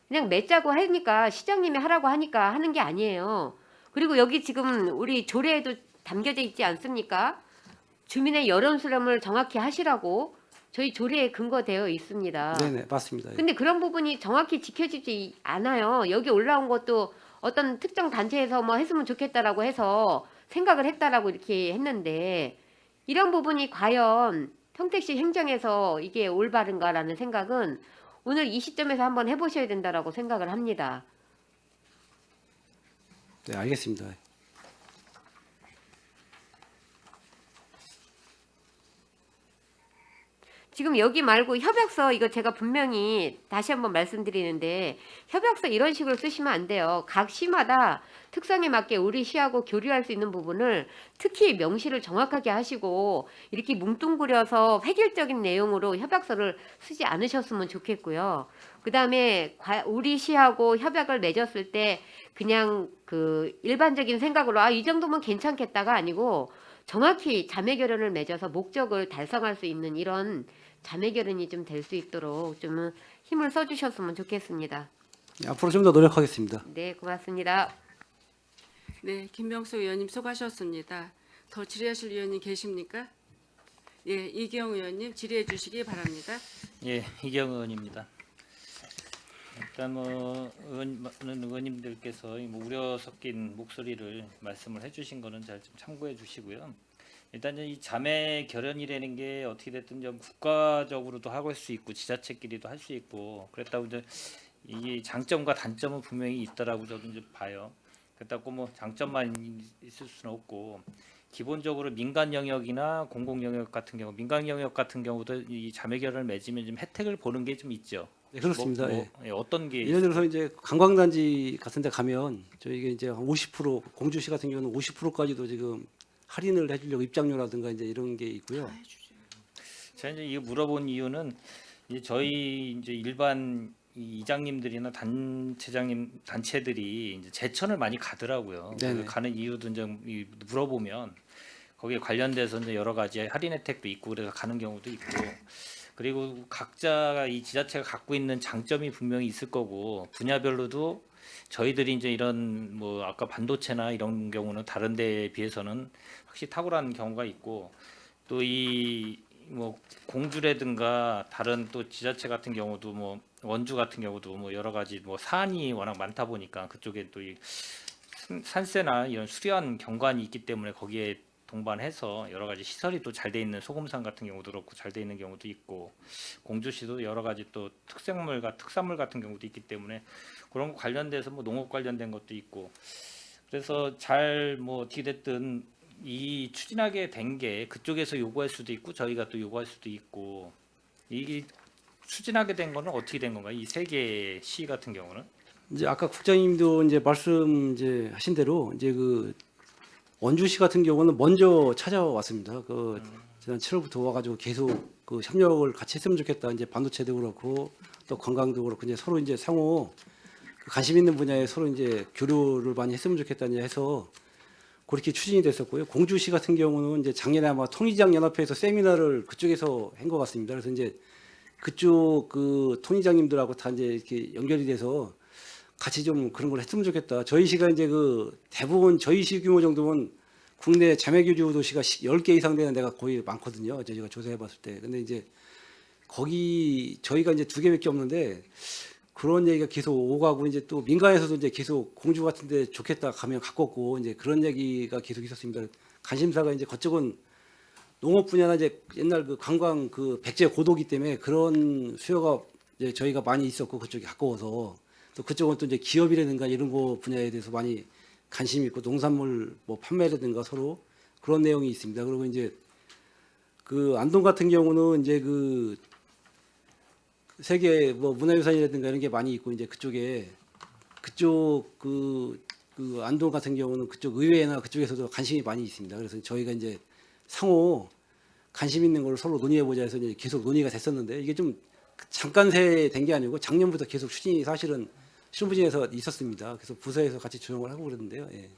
Speaker 7: 그냥 맺자고 하니까 시장님이 하라고 하니까 하는 게 아니에요. 그리고 여기 지금 우리 조례에도 담겨져 있지 않습니까? 주민의 여론 수렴을 정확히 하시라고 저희 조례에 근거되어 있습니다.
Speaker 5: 네네 맞습니다. 예.
Speaker 7: 근데 그런 부분이 정확히 지켜지지 않아요. 여기 올라온 것도 어떤 특정 단체에서 뭐 했으면 좋겠다라고 해서 생각을 했다라고 이렇게 했는데 이런 부분이 과연 평택시 행정에서 이게 올바른가라는 생각은 오늘 이 시점에서 한번 해보셔야 된다라고 생각을 합니다.
Speaker 5: 네 알겠습니다.
Speaker 7: 지금 여기 말고 협약서 이거 제가 분명히 다시 한번 말씀드리는데 협약서 이런 식으로 쓰시면 안 돼요. 각 시마다 특성에 맞게 우리 시하고 교류할 수 있는 부분을 특히 명시를 정확하게 하시고 이렇게 뭉뚱그려서 획일적인 내용으로 협약서를 쓰지 않으셨으면 좋겠고요. 그다음에 우리 시하고 협약을 맺었을 때 그냥 그 일반적인 생각으로 이 정도면 괜찮겠다가 아니고 정확히 자매 결연을 맺어서 목적을 달성할 수 있는 이런 자매 결연이 좀 될 수 있도록 좀 힘을 써주셨으면 좋겠습니다.
Speaker 5: 예, 앞으로 좀 더 노력하겠습니다.
Speaker 7: 네, 고맙습니다.
Speaker 1: 네, 김명수 의원님 수고하셨습니다. 더 질의하실 의원님 계십니까? 예, 이기영 의원님 질의해 주시기 바랍니다.
Speaker 3: 예, 이경 의원입니다. 일단 뭐 많은 의원님들께서 뭐 우려 섞인 목소리를 말씀을 해주신 거는 잘 좀 참고해 주시고요. 일단 이 자매 결연이라는 게 어떻게 됐든 좀 국가적으로도 할 수 있고 지자체끼리도 할 수 있고 그랬다고 이제 이 장점과 단점은 분명히 있다라고 저도 이제 봐요. 그렇다고 뭐 장점만 있을 수는 없고 기본적으로 민간 영역이나 공공 영역 같은 경우 민간 영역 같은 경우도 이 자매 결연을 맺으면 좀 혜택을 보는 게 좀 있죠.
Speaker 5: 네, 그렇습니다. 예.
Speaker 3: 예, 어떤 게
Speaker 5: 예를 들어서 이제 관광단지 같은 데 가면 저희가 이제 한 50% 공주시 같은 경우는 50%까지도 지금 할인을 해주려고 입장료라든가 이제 이런 게 있고요.
Speaker 3: 제가 이제 이거 물어본 이유는 이제 저희 이제 일반 이 이장님들이나 단체들이 이제 제천을 많이 가더라고요.
Speaker 5: 네네.
Speaker 3: 가는 이유도 이제 물어보면 거기에 관련돼서 이제 여러 가지 할인 혜택도 있고 그래서 가는 경우도 있고 그리고 각자가 이 지자체가 갖고 있는 장점이 분명히 있을 거고 분야별로도 저희들이 이제 이런 뭐 아까 반도체나 이런 경우는 다른 데에 비해서는 확실히 탁월한 경우가 있고 또 이 뭐 공주라든가 다른 또 지자체 같은 경우도 뭐 원주 같은 경우도 뭐 여러 가지 뭐 사안이 워낙 많다 보니까 그쪽에 또 이 산세나 이런 수려한 경관이 있기 때문에 거기에 동반해서 여러 가지 시설이 또 잘 돼 있는 소금산 같은 경우도 그렇고 잘 돼 있는 경우도 있고 공주시도 여러 가지 또 특산물 같은 경우도 있기 때문에 그런 거 관련돼서 뭐 농업 관련된 것도 있고 그래서 잘 뭐 어떻게 됐든 이 추진하게 된 게 그쪽에서 요구할 수도 있고 저희가 또 요구할 수도 있고 이 추진하게 된 거는 어떻게 된 건가요? 이 세 개 시 같은 경우는
Speaker 5: 이제 아까 국장님도 이제 말씀 이제 하신 대로 이제 그 원주시 같은 경우는 먼저 찾아왔습니다. 그 지난 7월부터 와가지고 계속 그 협력을 같이 했으면 좋겠다. 이제 반도체도 그렇고 또 관광도 그렇고 이제 서로 이제 상호 그 관심 있는 분야에 서로 이제 교류를 많이 했으면 좋겠다 이제 해서 그렇게 추진이 됐었고요. 공주시 같은 경우는 이제 작년에 아마 통일장 연합회에서 세미나를 그쪽에서 한 것 같습니다. 그래서 이제 그쪽 그 통일장님들하고 다 이제 이렇게 연결이 돼서 같이 좀 그런 걸 했으면 좋겠다. 저희 시가 이제 그 대부분 저희 시 규모 정도면 국내 자매교류 도시가 10개 이상 되는 데가 거의 많거든요. 저희가 조사해 봤을 때. 근데 이제 거기 저희가 이제 2개밖에 없는데 그런 얘기가 계속 오가고 이제 또 민간에서도 이제 계속 공주 같은 데 좋겠다 가면 가깝고 이제 그런 얘기가 계속 있었습니다. 관심사가 이제 그쪽은 농업 분야나 이제 옛날 그 관광 그 백제 고도기 때문에 그런 수요가 이제 저희가 많이 있었고 그쪽이 가까워서 또 그쪽은 또 이제 기업이라든가 이런 거 분야에 대해서 많이 관심이 있고 농산물 뭐 판매라든가 서로 그런 내용이 있습니다. 그리고 이제 그 안동 같은 경우는 이제 그 세계 뭐 문화유산이라든가 이런 게 많이 있고 이제 그쪽에 그쪽 그 안동 같은 경우는 그쪽 의회나 그쪽에서도 관심이 많이 있습니다. 그래서 저희가 이제 상호 관심 있는 걸 서로 논의해 보자 해서 이제 계속 논의가 됐었는데 이게 좀 잠깐 새 된 게 아니고 작년부터 계속 추진이 사실은 실무진에서 있었습니다. 그래서 부서에서 같이 조정을 하고 그러는데요. 예.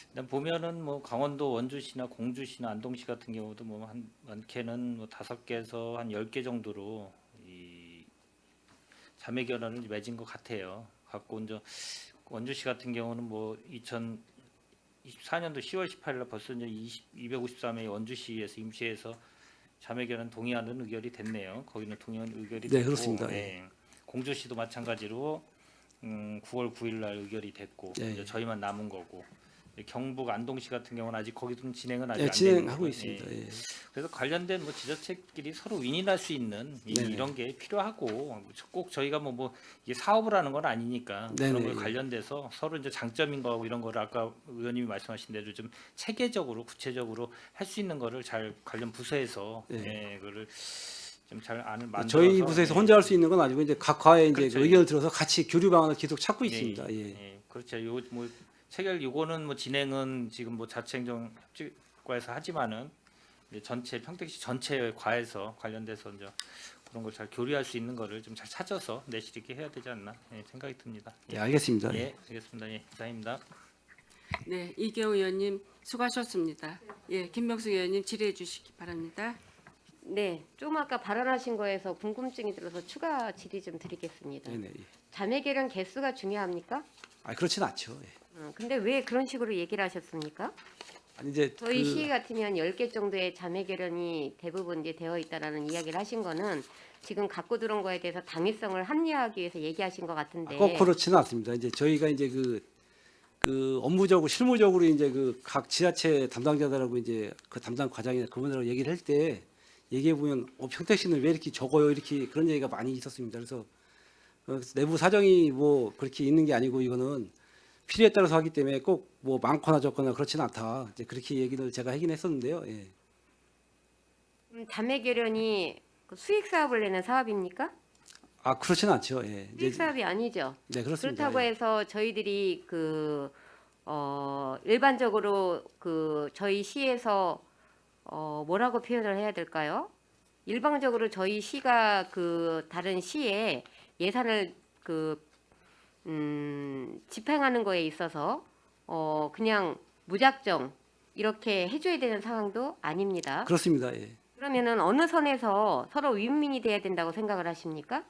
Speaker 3: 일단 보면은 뭐 강원도 원주시나 공주시나 안동시 같은 경우도 뭐 한 많게는 뭐 5개에서 한 10개 정도로 이 자매 결연을 맺은 것 같아요. 갖고 이제 원주시 같은 경우는 뭐 2024년도 10월 18일 벌써 이제 253회 원주시에서 임시해서 자매 결연 동의하는 의결이 됐네요. 거기는 동의하는 의결이 됐고,
Speaker 5: 네, 그렇습니다.
Speaker 3: 예. 공주시도 마찬가지로 9월 9일 날 의결이 됐고
Speaker 5: 예.
Speaker 3: 이제 저희만 남은 거고 경북 안동시 같은 경우는 아직 거기도 진행은 아직
Speaker 5: 예,
Speaker 3: 안
Speaker 5: 진행하고
Speaker 3: 되는
Speaker 5: 있습니다.
Speaker 3: 거예요.
Speaker 5: 예.
Speaker 3: 그래서 관련된 뭐 지자체끼리 서로 윈윈할 수 있는
Speaker 5: 네네.
Speaker 3: 이런 게 필요하고 꼭 저희가 뭐 이게 사업을 하는 건 아니니까 그런
Speaker 5: 네네.
Speaker 3: 걸 관련돼서 서로 이제 장점인 거하고 이런 거를 아까 의원님이 말씀하신 대로 좀 체계적으로 구체적으로 할 수 있는 거를 잘 관련 부서에서
Speaker 5: 네.
Speaker 3: 예, 그거를 좀 잘 아는 만들어서
Speaker 5: 저희 부서에서
Speaker 3: 예.
Speaker 5: 혼자 할 수 있는 건 아니고 이제 각 과에 이제
Speaker 3: 그렇죠.
Speaker 5: 그 의견을 들어서 같이 교류 방안을 계속 찾고
Speaker 3: 예,
Speaker 5: 있습니다. 예.
Speaker 3: 예, 그렇죠. 요 뭐 체결 요거는 뭐 진행은 지금 뭐 자치행정 협직과에서 하지만은 이제 전체 평택시 전체 과에서 관련돼서 이제 그런 걸 잘 교류할 수 있는 거를 좀 잘 찾아서 내실 있게 해야 되지 않나 생각이 듭니다.
Speaker 5: 예, 알겠습니다.
Speaker 3: 예, 알겠습니다. 예, 이상입니다.
Speaker 1: 네, 이기영 의원님 수고하셨습니다. 예, 김명숙 의원님 질의해 주시기 바랍니다.
Speaker 7: 네, 좀 아까 발언하신 거에서 궁금증이 들어서 추가 질의 좀 드리겠습니다.
Speaker 5: 네네. 예.
Speaker 7: 자매 결연 개수가 중요합니까?
Speaker 5: 아 그렇진 않죠. 예.
Speaker 7: 근데 왜 그런 식으로 얘기를 하셨습니까?
Speaker 5: 아니 이제
Speaker 7: 저희 시 같으면 10개 정도의 자매 결연이 대부분 이제 되어 있다라는 이야기를 하신 거는 지금 갖고 들어온 거에 대해서 당위성을 합리화하기 위해서 얘기하신 것 같은데.
Speaker 5: 꼭 그렇지는 않습니다. 이제 저희가 이제 그 업무적으로 실무적으로 이제 그 각 지자체 담당자들하고 이제 그 담당 과장이나 그분들하고 얘기를 할 때 얘기해 보면 평택시는 왜 이렇게 적어요 이렇게 그런 얘기가 많이 있었습니다. 그래서 내부 사정이 뭐 그렇게 있는 게 아니고 이거는 필요에 따라서 하기 때문에 꼭 뭐 많거나 적거나 그렇지는 않다. 이제 그렇게 얘기를 제가 하긴 했었는데요. 예.
Speaker 7: 자매 결연이 그 수익 사업을 내는 사업입니까?
Speaker 5: 아 그렇지는 않죠. 예.
Speaker 7: 수익 사업이 아니죠.
Speaker 5: 네 그렇습니다.
Speaker 7: 그렇다고
Speaker 5: 예.
Speaker 7: 해서 저희들이 일반적으로 저희 시에서 뭐라고 표현을 해야 될까요? 일방적으로 저희 시가 다른 시에 예산을 집행하는 거에 있어서 그냥 무작정 이렇게 해줘야 되는 상황도 아닙니다.
Speaker 5: 그렇습니다. 예.
Speaker 7: 그러면은 어느 선에서 서로 윈윈이 돼야 된다고 생각을 하십니까?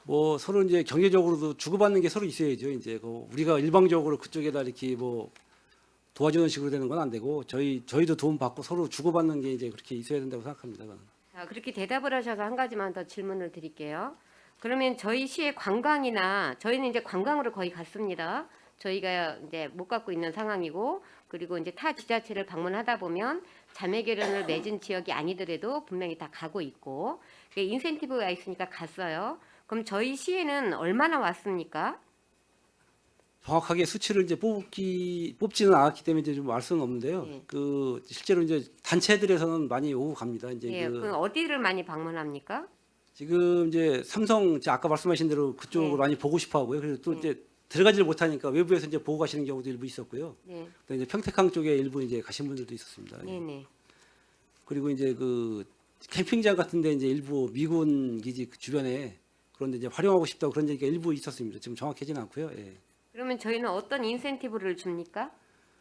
Speaker 5: 뭐 서로 이제 경제적으로도 주고받는 게 서로 있어야죠. 이제 우리가 일방적으로 그쪽에다 이렇게 뭐 도와주는 식으로 되는 건 안 되고 저희도 도움 받고 서로 주고받는 게 이제 그렇게 있어야 된다고 생각합니다. 저는.
Speaker 7: 자, 그렇게 대답을 하셔서 한 가지만 더 질문을 드릴게요. 그러면 저희 시의 관광이나 저희는 이제 관광으로 거의 갔습니다. 저희가 이제 못 갖고 있는 상황이고 그리고 이제 타 지자체를 방문하다 보면 자매 결연을 맺은 지역이 아니더라도 분명히 다 가고 있고 인센티브가 있으니까 갔어요. 그럼 저희 시에는 얼마나 왔습니까?
Speaker 5: 정확하게 수치를 이제 뽑지는 않았기 때문에 이제 좀 알 수는 없는데요.
Speaker 7: 예.
Speaker 5: 실제로 이제 단체들에서는 많이 오고 갑니다. 이제
Speaker 7: 예, 그럼 어디를 많이 방문합니까?
Speaker 5: 지금 이제 삼성 아까 말씀하신 대로 그쪽을
Speaker 7: 네.
Speaker 5: 많이 보고 싶어 하고요. 그래서 또
Speaker 7: 네.
Speaker 5: 이제 들어가지를 못하니까 외부에서 이제 보고 가시는 경우도 일부 있었고요.
Speaker 7: 네,
Speaker 5: 또 이제 평택항 쪽에 일부 이제 가신 분들도 있었습니다.
Speaker 7: 네, 네.
Speaker 5: 그리고 이제 캠핑장 같은데 이제 일부 미군 기지 주변에 그런데 이제 활용하고 싶다고 그런 얘기가 일부 있었습니다. 지금 정확하지는 않고요. 예.
Speaker 7: 그러면 저희는 어떤 인센티브를 줍니까?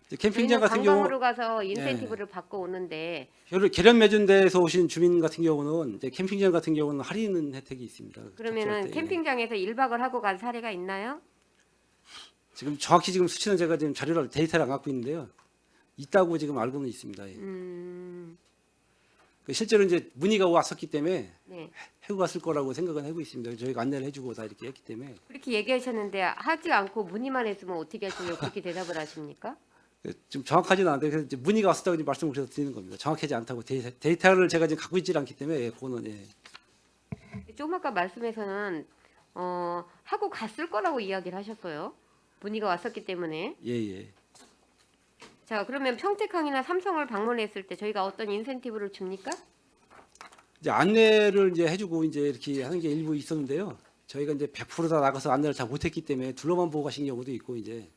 Speaker 5: 이제 캠핑장
Speaker 7: 저희는
Speaker 5: 같은 경우
Speaker 7: 관광으로 가서 인센티브를 받고 오는데
Speaker 5: 계련 맺은 데에서 오신 주민 같은 경우는 이제 캠핑장 같은 경우는 할인 혜택이 있습니다.
Speaker 7: 그러면은
Speaker 5: 접수할 때. 예.
Speaker 7: 캠핑장에서 1박을 하고 간 사례가 있나요?
Speaker 5: 지금 정확히 지금 수치는 제가 지금 데이터를 안 갖고 있는데요. 있다고 지금 알고는 있습니다. 예. 실제로 이제 문의가 왔었기 때문에
Speaker 7: 네.
Speaker 5: 해고 갔을 거라고 생각은 하고 있습니다. 저희가 안내를 해주고 다 이렇게 했기 때문에
Speaker 7: 그렇게 얘기하셨는데 하지 않고 문의만 했으면 어떻게 하시려고 그렇게 대답을 하십니까?
Speaker 5: 좀 정확하지는 않은데 그래서 이제 문의가 왔었다고 지금 말씀을 그래서 드리는 겁니다. 정확하지 않다고 데이터를 제가 지금 갖고 있지 않기 때문에 그거는
Speaker 7: 좀 아까 말씀에서는 하고 갔을 거라고 이야기를 하셨어요. 문의가 왔었기 때문에.
Speaker 5: 예.
Speaker 7: 자, 그러면 평택항이나 삼성을 방문했을 때 저희가 어떤 인센티브를 줍니까?
Speaker 5: 이제 안내를 이제 해주고 이제 이렇게 하는 게 일부 있었는데요. 저희가 이제 100%다 나가서 안내를 다 못했기 때문에 둘러만 보고 가신 경우도 있고 이제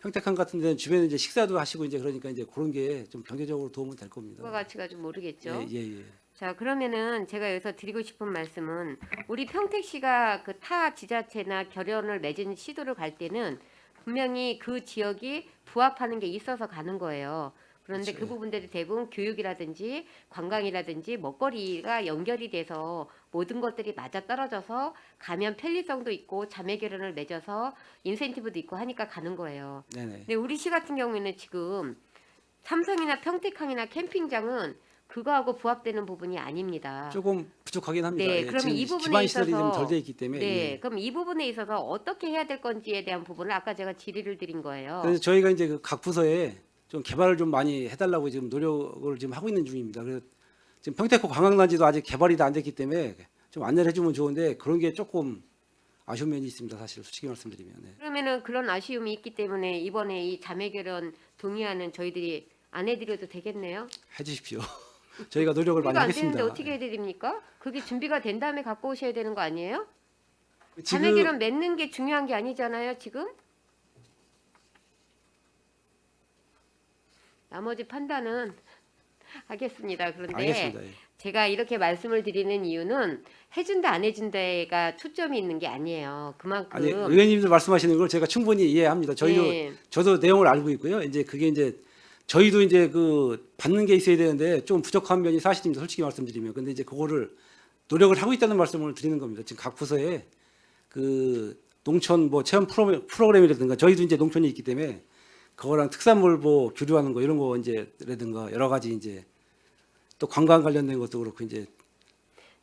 Speaker 5: 평택항 같은 데는 주변에 이제 식사도 하시고 이제 그러니까 이제 그런 게 좀 경제적으로 도움은 될 겁니다.
Speaker 7: 그거 가치가 좀 모르겠죠.
Speaker 5: 예.
Speaker 7: 자, 그러면은 제가 여기서 드리고 싶은 말씀은 우리 평택시가 타 지자체나 결연을 맺은 시도를 갈 때는 분명히 그 지역이 부합하는 게 있어서 가는 거예요. 그런데
Speaker 5: 그렇죠.
Speaker 7: 그 부분들이 대부분 교육이라든지 관광이라든지 먹거리가 연결이 돼서 모든 것들이 맞아떨어져서 가면 편리성도 있고 자매 결연을 맺어서 인센티브도 있고 하니까 가는 거예요.
Speaker 5: 네네.
Speaker 7: 근데 우리 시 같은 경우에는 지금 삼성이나 평택항이나 캠핑장은 그거하고 부합되는 부분이 아닙니다.
Speaker 5: 조금 부족하긴 합니다.
Speaker 7: 네,
Speaker 5: 예,
Speaker 7: 그러면
Speaker 5: 지금
Speaker 7: 이 부분에
Speaker 5: 기반 시설이 좀
Speaker 7: 있어서
Speaker 5: 덜 돼 있기 때문에.
Speaker 7: 네,
Speaker 5: 예.
Speaker 7: 그럼 이 부분에 있어서 어떻게 해야 될 건지에 대한 부분을 아까 제가 질의를 드린 거예요.
Speaker 5: 그래서 저희가 이제 각 부서에 좀 개발을 좀 많이 해달라고 지금 노력을 지금 하고 있는 중입니다. 그래서 지금 평택호 관광단지도 아직 개발이 다 안 됐기 때문에 좀 안내를 해주면 좋은데 그런 게 조금 아쉬운 면이 있습니다. 사실 솔직히 말씀드리면. 네.
Speaker 7: 그러면은 그런 아쉬움이 있기 때문에 이번에 이 자매 결연 동의안은 저희들이 안 해드려도 되겠네요.
Speaker 5: 해주십시오. 저희가 노력을 많이
Speaker 7: 준비가 안
Speaker 5: 하겠습니다.
Speaker 7: 되는데 어떻게 해드립니까? 그게 준비가 된 다음에 갖고 오셔야 되는 거 아니에요?
Speaker 5: 지금
Speaker 7: 자매 결연 맺는 게 중요한 게 아니잖아요, 지금? 나머지 판단은 하겠습니다. 그런데
Speaker 5: 알겠습니다. 예.
Speaker 7: 제가 이렇게 말씀을 드리는 이유는 해준다 안 해준다가 초점이 있는 게 아니에요. 그만큼
Speaker 5: 아니 의원님들 말씀하시는 걸 제가 충분히 이해합니다. 저희도
Speaker 7: 네.
Speaker 5: 저도 내용을 알고 있고요. 이제 그게 이제 저희도 이제 받는 게 있어야 되는데 좀 부족한 면이 사실입니다. 솔직히 말씀드리면. 근데 이제 그거를 노력을 하고 있다는 말씀을 드리는 겁니다. 지금 각 부서에 농촌 체험 프로그램이라든가 저희도 이제 농촌이 있기 때문에 그거랑 특산물보 교류하는 거 이런 거 이제라든가 여러 가지 이제 또 관광 관련된 것도 그렇고 이제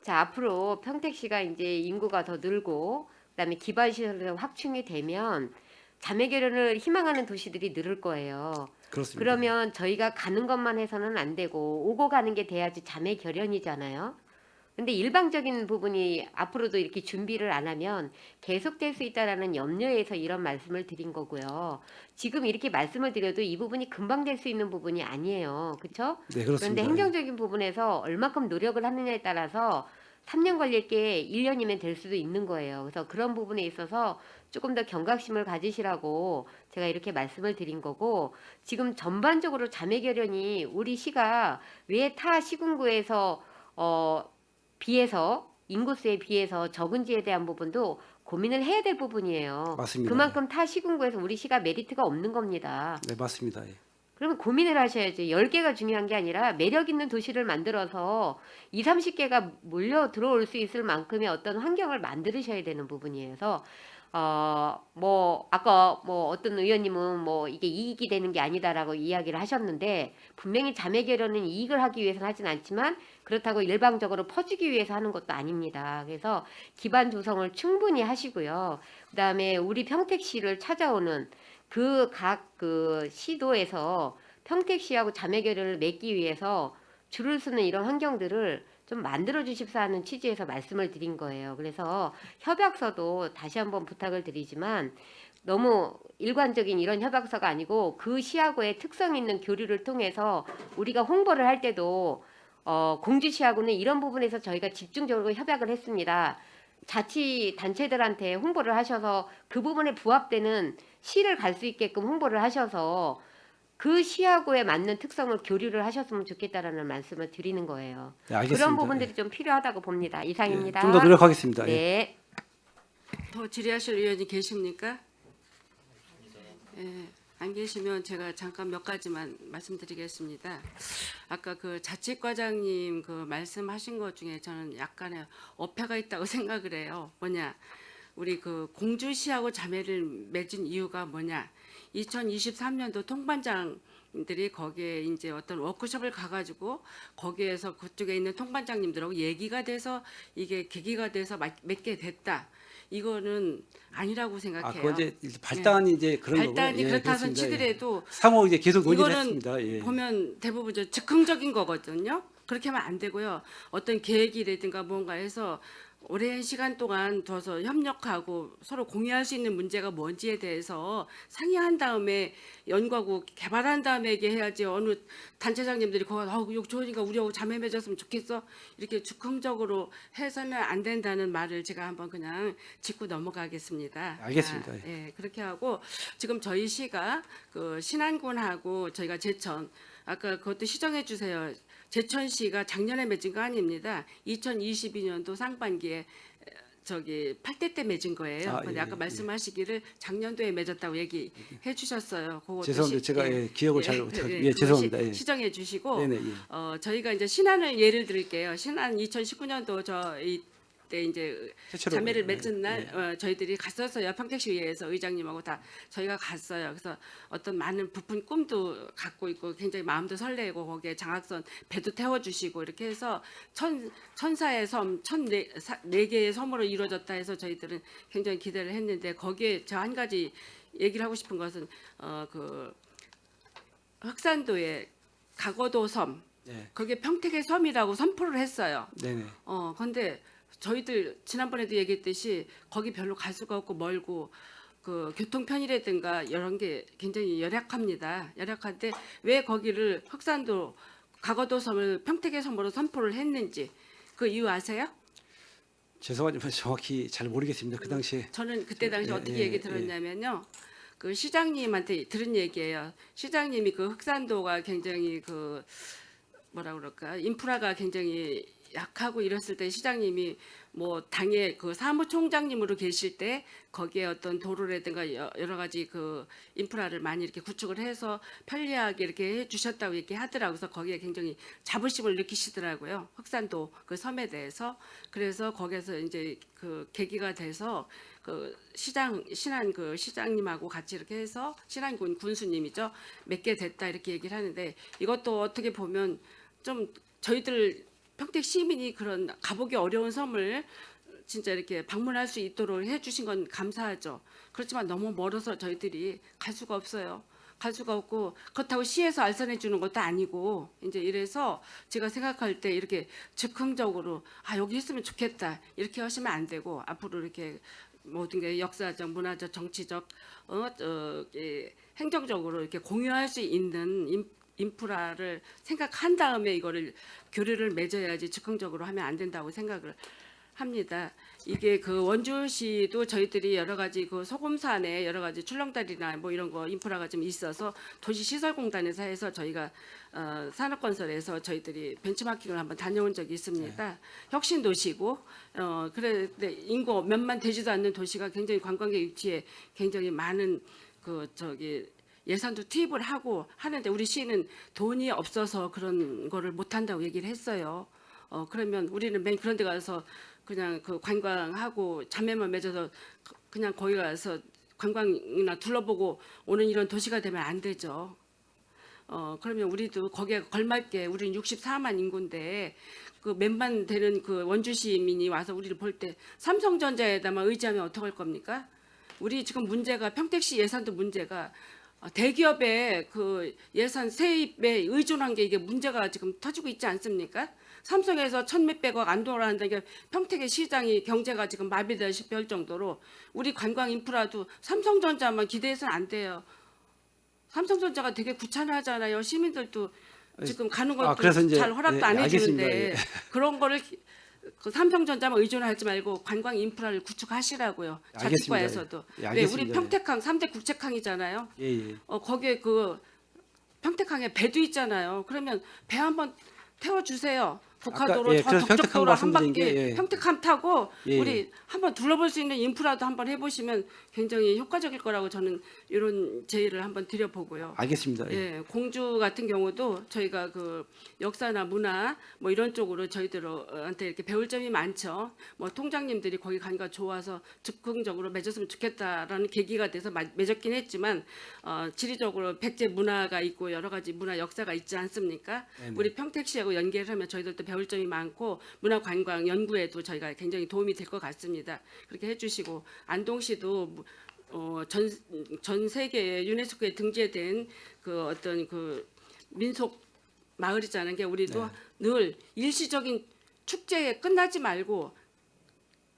Speaker 7: 자, 앞으로 평택시가 이제 인구가 더 늘고 그다음에 기반 시설이 확충이 되면 자매 결연을 희망하는 도시들이 늘을 거예요.
Speaker 5: 그렇습니다.
Speaker 7: 그러면 저희가 가는 것만 해서는 안 되고 오고 가는 게 돼야지 자매 결연이잖아요. 근데 일방적인 부분이 앞으로도 이렇게 준비를 안 하면 계속될 수 있다라는 염려에서 이런 말씀을 드린 거고요. 지금 이렇게 말씀을 드려도 이 부분이 금방 될 수 있는 부분이 아니에요. 그렇죠?
Speaker 5: 네, 그렇습니다.
Speaker 7: 그런데 행정적인 부분에서 얼마큼 노력을 하느냐에 따라서 3년 걸릴 게 1년이면 될 수도 있는 거예요. 그래서 그런 부분에 있어서 조금 더 경각심을 가지시라고 제가 이렇게 말씀을 드린 거고, 지금 전반적으로 자매 결연이 우리 시가 왜 타 시군구에서 비해서 인구수에 비해서 적은지에 대한 부분도 고민을 해야 될 부분이에요.
Speaker 5: 맞습니다.
Speaker 7: 그만큼 타 시군구에서 우리 시가 메리트가 없는 겁니다.
Speaker 5: 네, 맞습니다. 예.
Speaker 7: 그러면 고민을 하셔야죠. 10개가 중요한 게 아니라 매력 있는 도시를 만들어서 20, 30개가 몰려 들어올 수 있을 만큼의 어떤 환경을 만드셔야 되는 부분이에요. 그래서 뭐 아까 뭐 어떤 의원님은 뭐 이게 이익이 되는 게 아니다라고 이야기를 하셨는데, 분명히 자매 결연은 이익을 하기 위해서는 하진 않지만 그렇다고 일방적으로 퍼주기 위해서 하는 것도 아닙니다. 그래서 기반 조성을 충분히 하시고요. 그다음에 우리 평택시를 찾아오는 그 각 그 시도에서 평택시하고 자매 결연을 맺기 위해서 줄을 서는 이런 환경들을 좀 만들어 주십사 하는 취지에서 말씀을 드린 거예요. 그래서 협약서도 다시 한번 부탁을 드리지만 너무 일관적인 이런 협약서가 아니고 그 시하고의 특성 있는 교류를 통해서 우리가 홍보를 할 때도 공주시하고는 이런 부분에서 저희가 집중적으로 협약을 했습니다. 자치단체들한테 홍보를 하셔서 그 부분에 부합되는 시를 갈 수 있게끔 홍보를 하셔서 그 시하고에 맞는 특성을 교류를 하셨으면 좋겠다라는 말씀을 드리는 거예요.
Speaker 5: 네, 알겠습니다.
Speaker 7: 그런 부분들이 좀 필요하다고 봅니다. 이상입니다.
Speaker 5: 좀 더 노력하겠습니다. 예.
Speaker 7: 네.
Speaker 1: 더 질의하실 의원이 계십니까? 예, 안 계시면 제가 잠깐 몇 가지만 말씀드리겠습니다. 아까 그 자치과장님 그 말씀하신 것 중에 저는 약간의 어폐가 있다고 생각을 해요. 뭐냐, 우리 그 공주시하고 자매를 맺은 이유가 뭐냐? 2023년도 통반장들이 거기에 이제 어떤 워크숍을 가가지고 거기에서 그쪽에 있는 통반장님들하고 얘기가 돼서 이게 계기가 돼서 맺게 됐다. 이거는 아니라고 생각해요.
Speaker 5: 그거 이제 발단이 이제 그런 거고.
Speaker 1: 발단이
Speaker 5: 예,
Speaker 1: 그렇다선
Speaker 5: 그렇습니다. 예.
Speaker 1: 치더라도
Speaker 5: 상호 이제 계속 논의를
Speaker 1: 이거는
Speaker 5: 했습니다. 예.
Speaker 1: 보면 대부분 즉흥적인 거거든요. 그렇게 하면 안 되고요. 어떤 계획이라든가 뭔가 해서 오랜 시간 동안 둬서 협력하고 서로 공유할 수 있는 문제가 뭔지에 대해서 상의한 다음에 연구하고 개발한 다음에 얘기해야지. 어느 단체장님들이 거기 이거 좋으니까 우리하고 자매 맺었으면 좋겠어 이렇게 즉흥적으로 해서는 안 된다는 말을 제가 한번 그냥 짚고 넘어가겠습니다.
Speaker 5: 알겠습니다.
Speaker 1: 예, 그렇게 하고 지금 저희 시가 그 신안군하고 저희가 제천 아까 그것도 시정해 주세요. 제천시가 작년에 맺은 거 아닙니다. 2022년도 상반기에 저기 8대 때 맺은 거예요. 근데 아까 말씀하시기를 작년도에 맺었다고 얘기해 주셨어요. 그것도
Speaker 5: 죄송합니다. 제가 기억을 잘 못해가지고. 예, 죄송합니다. 예.
Speaker 1: 시정해 주시고
Speaker 5: 네네. 예.
Speaker 1: 저희가 이제 신안을 예를 들게요. 신안 2019년도 저희 때 이제
Speaker 5: 최초로,
Speaker 1: 자매를
Speaker 5: 네,
Speaker 1: 맺은 날 저희들이 갔었어요. 평택시의회에서 의장님하고 다 저희가 갔어요. 그래서 어떤 많은 부푼 꿈도 갖고 있고 굉장히 마음도 설레고 거기에 장학선 배도 태워주시고 이렇게 해서 천사의 섬 14개의 섬으로 이루어졌다 해서 저희들은 굉장히 기대를 했는데 거기에 저 한 가지 얘기를 하고 싶은 것은 그 흑산도의 가거도 섬
Speaker 5: 네.
Speaker 1: 거기에 평택의 섬이라고 선포를 했어요.
Speaker 5: 네네.
Speaker 1: 근데 저희들 지난번에도 얘기했듯이 거기 별로 갈 수가 없고 멀고 그 교통 편이라든가 이런 게 굉장히 열악합니다. 열악한데 왜 거기를 흑산도 가거도 섬을 평택의 섬으로 선포를 했는지 그 이유 아세요?
Speaker 5: 죄송하지만 정확히 잘 모르겠습니다. 그 당시에
Speaker 1: 저는 그때 당시
Speaker 5: 예,
Speaker 1: 어떻게
Speaker 5: 예,
Speaker 1: 얘기 들었냐면요. 그 시장님한테 들은 얘기예요. 시장님이 그 흑산도가 굉장히 그 뭐라 그럴까 인프라가 굉장히 약하고 이랬을 때 시장님이 뭐 당의 그 사무총장님으로 계실 때 거기에 어떤 도로라든가 여러 가지 그 인프라를 많이 이렇게 구축을 해서 편리하게 이렇게 해주셨다고 얘기하더라고요. 그래서 거기에 굉장히 자부심을 느끼시더라고요. 흑산도 그 섬에 대해서. 그래서 거기에서 이제 그 계기가 돼서 그 신한 그 시장님하고 같이 이렇게 해서 신한군 군수님이죠. 몇 개 됐다 이렇게 얘기를 하는데 이것도 어떻게 보면 좀 저희들 평택 시민이 그런 가보기 어려운 섬을 진짜 이렇게 방문할 수 있도록 해주신 건 감사하죠. 그렇지만 너무 멀어서 저희들이 갈 수가 없어요. 갈 수가 없고 그렇다고 시에서 알선해 주는 것도 아니고 이제 이래서 제가 생각할 때 이렇게 즉흥적으로 여기 있으면 좋겠다 이렇게 하시면 안 되고 앞으로 이렇게 모든 게 역사적, 문화적, 정치적, 행정적으로 이렇게 공유할 수 있는 인프라를 생각한 다음에 이거를 교류를 맺어야지 즉흥적으로 하면 안 된다고 생각을 합니다. 이게 그 원주시도 저희들이 여러 가지 그 소금산에 여러 가지 출렁다리나 뭐 이런 거 인프라가 좀 있어서 도시시설공단에서 해서 저희가 산업건설에서 저희들이 벤치마킹을 한번 다녀온 적이 있습니다. 혁신도시고 그런데 인구 몇만 되지도 않는 도시가 굉장히 관광객 유치에 굉장히 많은 그 예산도 투입을 하고 하는데 우리 시는 돈이 없어서 그런 거를 못 한다고 얘기를 했어요. 그러면 우리는 맨 그런 데 가서 그냥 그 관광하고 자매만 맺어서 그냥 거기 가서 관광이나 둘러보고 오는 이런 도시가 되면 안 되죠. 그러면 우리도 거기에 걸맞게 우리는 64만 인구인데 그 몇만 되는 그 원주 시민이 와서 우리를 볼 때 삼성전자에다만 의지하면 어떡할 겁니까? 우리 지금 문제가 평택시 예산도 문제가 대기업의 그 예산 세입에 의존한 게 이게 문제가 지금 터지고 있지 않습니까? 삼성에서 천몇백억 안 돌아간다. 이게 평택의 시장이 경제가 지금 마비되다시피 할 정도로 우리 관광 인프라도 삼성전자만 기대해서는 안 돼요. 삼성전자가 되게 귀찮아하잖아요. 시민들도 지금 가는 것도
Speaker 5: 그래서 이제,
Speaker 1: 잘 허락도
Speaker 5: 예,
Speaker 1: 안
Speaker 5: 알겠습니다.
Speaker 1: 해주는데
Speaker 5: 예.
Speaker 1: 그런 거를 그 삼성전자만 의존하지 말고 관광 인프라를 구축하시라고요.
Speaker 5: 알겠습니다.
Speaker 1: 자치과에서도.
Speaker 5: 예,
Speaker 1: 네,
Speaker 5: 알겠습니다.
Speaker 1: 우리 평택항 3대 국책항이잖아요.
Speaker 5: 예.
Speaker 1: 거기에 그 평택항에 배도 있잖아요. 그러면 배 한번 태워주세요. 북하도로
Speaker 5: 예,
Speaker 1: 저
Speaker 5: 그래서 평택항
Speaker 1: 덕적도로 한
Speaker 5: 말씀드린
Speaker 1: 바퀴
Speaker 5: 게, 예.
Speaker 1: 평택항 타고
Speaker 5: 예,
Speaker 1: 우리 한번 둘러볼 수 있는 인프라도 한번 해보시면 굉장히 효과적일 거라고 저는 이런 제의를 한번 드려보고요.
Speaker 5: 알겠습니다. 예.
Speaker 1: 예, 공주 같은 경우도 저희가 그 역사나 문화 뭐 이런 쪽으로 저희들한테 이렇게 배울 점이 많죠. 뭐 통장님들이 거기 가니까 좋아서 즉흥적으로 맺었으면 좋겠다라는 계기가 돼서 맺었긴 했지만 지리적으로 백제 문화가 있고 여러 가지 문화 역사가 있지 않습니까?
Speaker 5: 네네.
Speaker 1: 우리 평택시하고 연계하면 저희들도 배울 점이 많고 문화관광 연구에도 저희가 굉장히 도움이 될 것 같습니다. 그렇게 해주시고 안동시도 전 세계에 유네스코에 등재된 그 어떤 그 민속 마을이잖아요. 게 우리도 늘 일시적인 축제에 끝나지 말고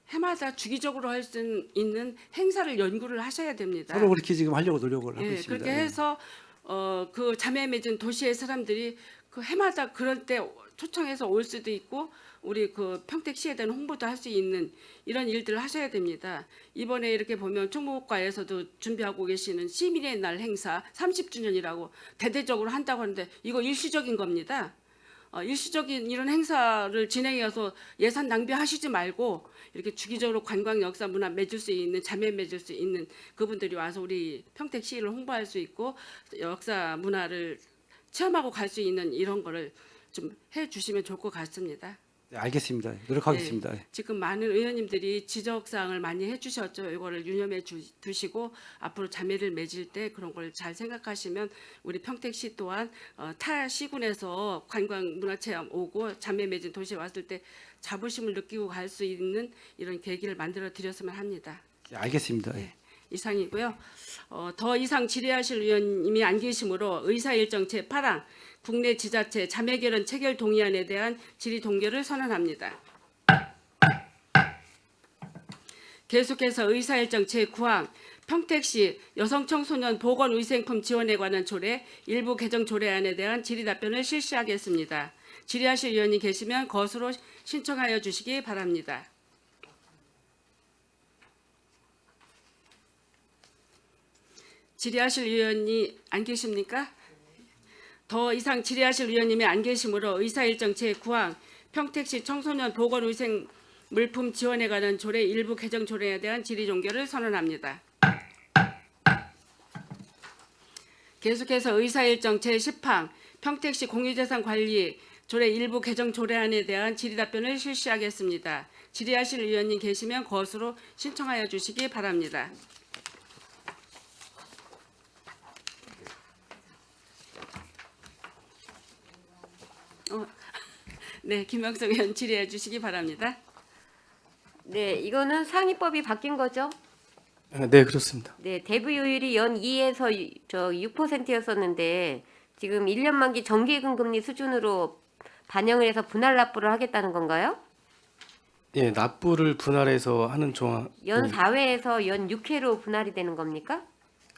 Speaker 1: 해마다 주기적으로 할 수 있는 행사를 연구를 하셔야 됩니다.
Speaker 5: 서로 그렇게 지금 하려고 노력을 하고
Speaker 1: 예,
Speaker 5: 있습니다.
Speaker 1: 그렇게
Speaker 5: 예.
Speaker 1: 해서 그 자매 맺은 도시의 사람들이 그 해마다 그럴 때 초청해서 올 수도 있고 우리 그 평택시에 대한 홍보도 할 수 있는 이런 일들을 하셔야 됩니다. 이번에 이렇게 보면 총무과에서도 준비하고 계시는 시민의 날 행사 30주년이라고 대대적으로 한다고 하는데 이거 일시적인 겁니다. 일시적인 이런 행사를 진행해서 예산 낭비하시지 말고 이렇게 주기적으로 관광 역사 문화 맺을 수 있는 자매 맺을 수 있는 그분들이 와서 우리 평택시를 홍보할 수 있고 역사 문화를 체험하고 갈 수 있는 이런 거를 좀 해주시면 좋을 것 같습니다.
Speaker 5: 네, 알겠습니다. 노력하겠습니다.
Speaker 1: 네, 지금 많은 의원님들이 지적사항을 많이 해주셨죠. 이거를 유념해 두시고 앞으로 자매를 맺을 때 그런 걸 잘 생각하시면 우리 평택시 또한 타 시군에서 관광 문화체험 오고 자매 맺은 도시에 왔을 때 자부심을 느끼고 갈 수 있는 이런 계기를 만들어 드렸으면 합니다.
Speaker 5: 네, 알겠습니다. 예.
Speaker 1: 이상이고요. 더 이상 질의하실 의원님이 안 계시므로 의사일정 제8항 국내 지자체 자매결연 체결 동의안에 대한 질의 동결을 선언합니다. 계속해서 의사일정 제9항 평택시 여성청소년 보건위생품 지원에 관한 조례 일부 개정 조례안에 대한 질의 답변을 실시하겠습니다. 질의하실 의원이 계시면 것으로 신청하여 주시기 바랍니다. 질의하실 의원이 안 계십니까? 더 이상 질의하실 의원님이 안 계시므로 의사일정 제9항 평택시 청소년 보건위생 물품 지원에 관한 조례 일부 개정 조례에 대한 질의 종결을 선언합니다. 계속해서 의사일정 제10항 평택시 공유재산 관리 조례 일부 개정 조례안에 대한 질의답변을 실시하겠습니다. 질의하실 의원님 계시면 거수로 신청하여 주시기 바랍니다. 네, 김명석 의원 질의해 주시기 바랍니다.
Speaker 7: 네, 이거는 상위법이 바뀐 거죠?
Speaker 8: 네, 그렇습니다.
Speaker 7: 네, 대부요율이 연 2에서 6%였었는데 지금 1년 만기 정기예금 금리 수준으로 반영을 해서 분할 납부를 하겠다는 건가요?
Speaker 8: 예, 납부를 분할해서 하는 조항
Speaker 7: 연 4회에서 연 6회로 분할이 되는 겁니까?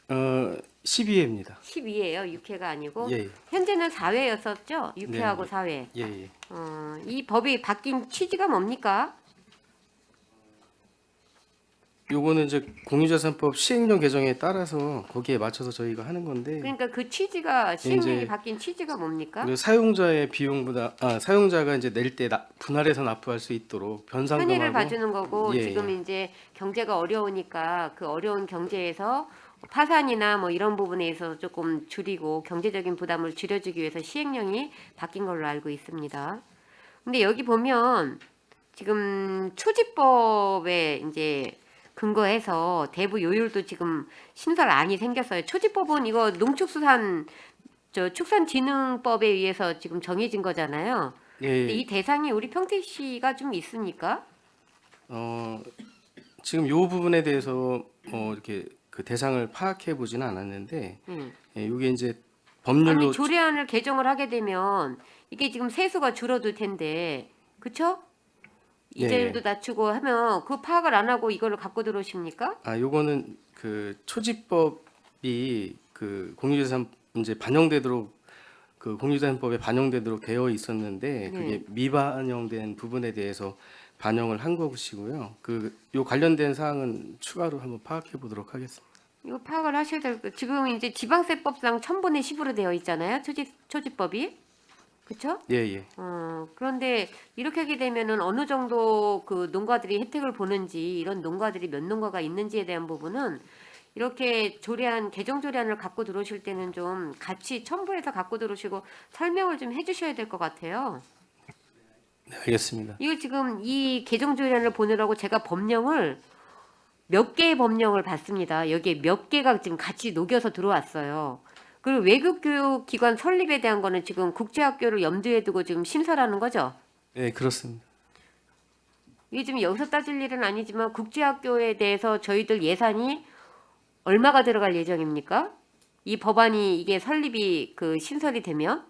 Speaker 8: 12회입니다.
Speaker 7: 12회예요. 6회가 아니고.
Speaker 8: 예,
Speaker 7: 현재는 4회였었죠? 6회하고
Speaker 8: 네.
Speaker 7: 4회.
Speaker 8: 예, 예.
Speaker 7: 이 법이 바뀐 취지가 뭡니까?
Speaker 8: 요거는 이제 공유자산법 시행령 개정에 따라서 거기에 맞춰서 저희가 하는 건데
Speaker 7: 그러니까 그 취지가 시행령이
Speaker 8: 이제
Speaker 7: 바뀐 취지가 뭡니까?
Speaker 8: 그 사용자의 비용보다 사용자가 이제 낼 때 분할해서 납부할 수 있도록
Speaker 7: 편의를
Speaker 8: 변상금하고
Speaker 7: 봐주는 거고
Speaker 8: 예,
Speaker 7: 지금
Speaker 8: 예.
Speaker 7: 이제 경제가 어려우니까 그 어려운 경제에서 파산이나 뭐 이런 부분에 있어서 조금 줄이고 경제적인 부담을 줄여주기 위해서 시행령이 바뀐 걸로 알고 있습니다. 근데 여기 보면 지금 초지법에 이제 근거해서 대부 요율도 지금 심사안이 생겼어요. 초지법은 이거 축산진흥법에 의해서 지금 정해진 거잖아요. 근데
Speaker 8: 예,
Speaker 7: 이 대상이 우리 평택시가 좀 있습니까?
Speaker 8: 지금 요 부분에 대해서 이렇게 그 대상을 파악해 보지는 않았는데 예, 요게 이제 법률로
Speaker 7: 아니 조례안을 개정을 하게 되면 이게 지금 세수가 줄어들 텐데, 그렇죠?
Speaker 8: 예,
Speaker 7: 이자율도 낮추고 하면 그 파악을 안 하고 이거를 갖고 들어오십니까?
Speaker 8: 요거는 그 초지법이 그 공유재산 이제 반영되도록 그 공유재산법에 반영되도록 되어 있었는데 그게 미반영된 부분에 대해서 반영을 한 것이고요. 요 관련된 사항은 추가로 한번 파악해 보도록 하겠습니다.
Speaker 7: 이거 파악을 하셔야 될 거. 지금 이제 지방세법상 1000분의 10으로 되어 있잖아요. 초지법이. 그렇죠?
Speaker 8: 예, 예.
Speaker 7: 그런데 이렇게 하게 되면은 어느 정도 그 농가들이 혜택을 보는지, 이런 농가들이 몇 농가가 있는지에 대한 부분은 이렇게 개정 조례안을 갖고 들어오실 때는 좀 같이 첨부해서 갖고 들어오시고 설명을 좀 해주셔야 될 것 같아요.
Speaker 8: 네, 알겠습니다.
Speaker 7: 이거 지금 이 개정 조례안을 보느라고 제가 법령을 몇 개의 법령을 봤습니다. 여기에 몇 개가 지금 같이 녹여서 들어왔어요. 그리고 외국교육기관 설립에 대한 거는 지금 국제학교를 염두에 두고 지금 심사를 하는 거죠?
Speaker 8: 네, 그렇습니다.
Speaker 7: 이게 지금 여기서 따질 일은 아니지만 국제학교에 대해서 저희들 예산이 얼마가 들어갈 예정입니까? 이 법안이 이게 설립이 신설이 되면?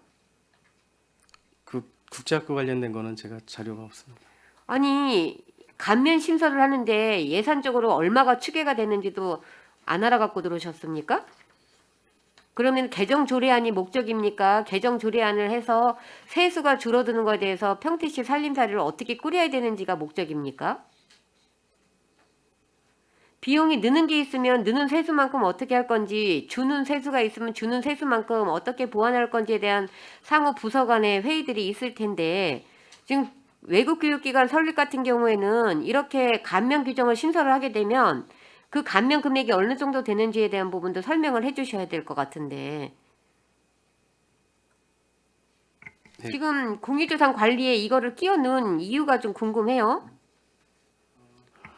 Speaker 8: 그 국제학교 관련된 거는 제가 자료가 없습니다.
Speaker 7: 아니 감면 신설을 하는데 예산적으로 얼마가 추계가 되는지도 안 알아갖고 들어오셨습니까? 그러면 개정 조례안이 목적입니까? 개정 조례안을 해서 세수가 줄어드는 것에 대해서 평택시 살림살이를 어떻게 꾸려야 되는지가 목적입니까? 비용이 느는 게 있으면 느는 세수만큼 어떻게 할 건지, 주는 세수가 있으면 주는 세수만큼 어떻게 보완할 건지에 대한 상호 부서 간의 회의들이 있을 텐데 지금 외국교육기관 설립 같은 경우에는 이렇게 감면 규정을 신설을 하게 되면 그 감면 금액이 어느 정도 되는지에 대한 부분도 설명을 해주셔야 될 것 같은데
Speaker 8: 네.
Speaker 7: 지금 공유재산 관리에 이거를 끼워 넣은 이유가 좀 궁금해요.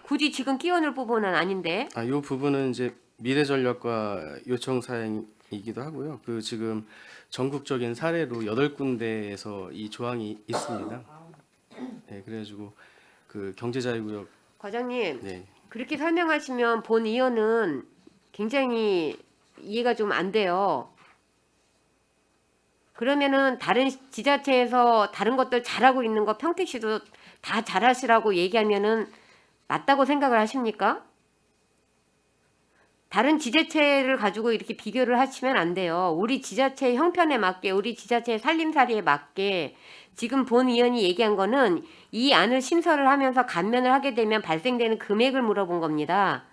Speaker 7: 굳이 지금 끼워 넣을 부분은 아닌데.
Speaker 8: 요 부분은 이제 미래전략과 요청 사항이기도 하고요. 지금 전국적인 사례로 8군데에서 이 조항이 있습니다. 네, 그래가지고 경제자유구역
Speaker 7: 과장님,
Speaker 8: 네.
Speaker 7: 그렇게 설명하시면 본 의원은 굉장히 이해가 좀 안 돼요. 그러면은 다른 지자체에서 다른 것들 잘하고 있는 거 평택시도 다 잘하시라고 얘기하면은 맞다고 생각을 하십니까? 다른 지자체를 가지고 이렇게 비교를 하시면 안 돼요. 우리 지자체 형편에 맞게, 우리 지자체의 살림살이에 맞게 지금 본 의원이 얘기한 거는 이 안을 심사를 하면서 감면을 하게 되면 발생되는 금액을 물어본 겁니다.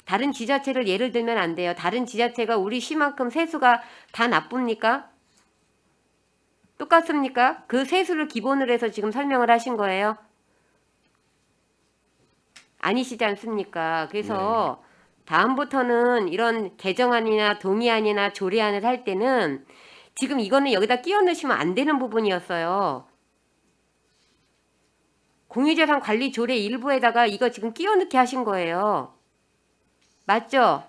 Speaker 7: 다른 지자체를 예를 들면 안 돼요. 다른 지자체가 우리 시만큼 세수가 다 나쁩니까? 똑같습니까? 그 세수를 기본으로 해서 지금 설명을 하신 거예요. 아니시지 않습니까? 그래서 다음부터는 이런 개정안이나 동의안이나 조례안을 할 때는 지금 이거는 여기다 끼워 넣으시면 안 되는 부분이었어요. 공유재산 관리 조례 일부에다가 이거 지금 끼워넣기 하신 거예요. 맞죠?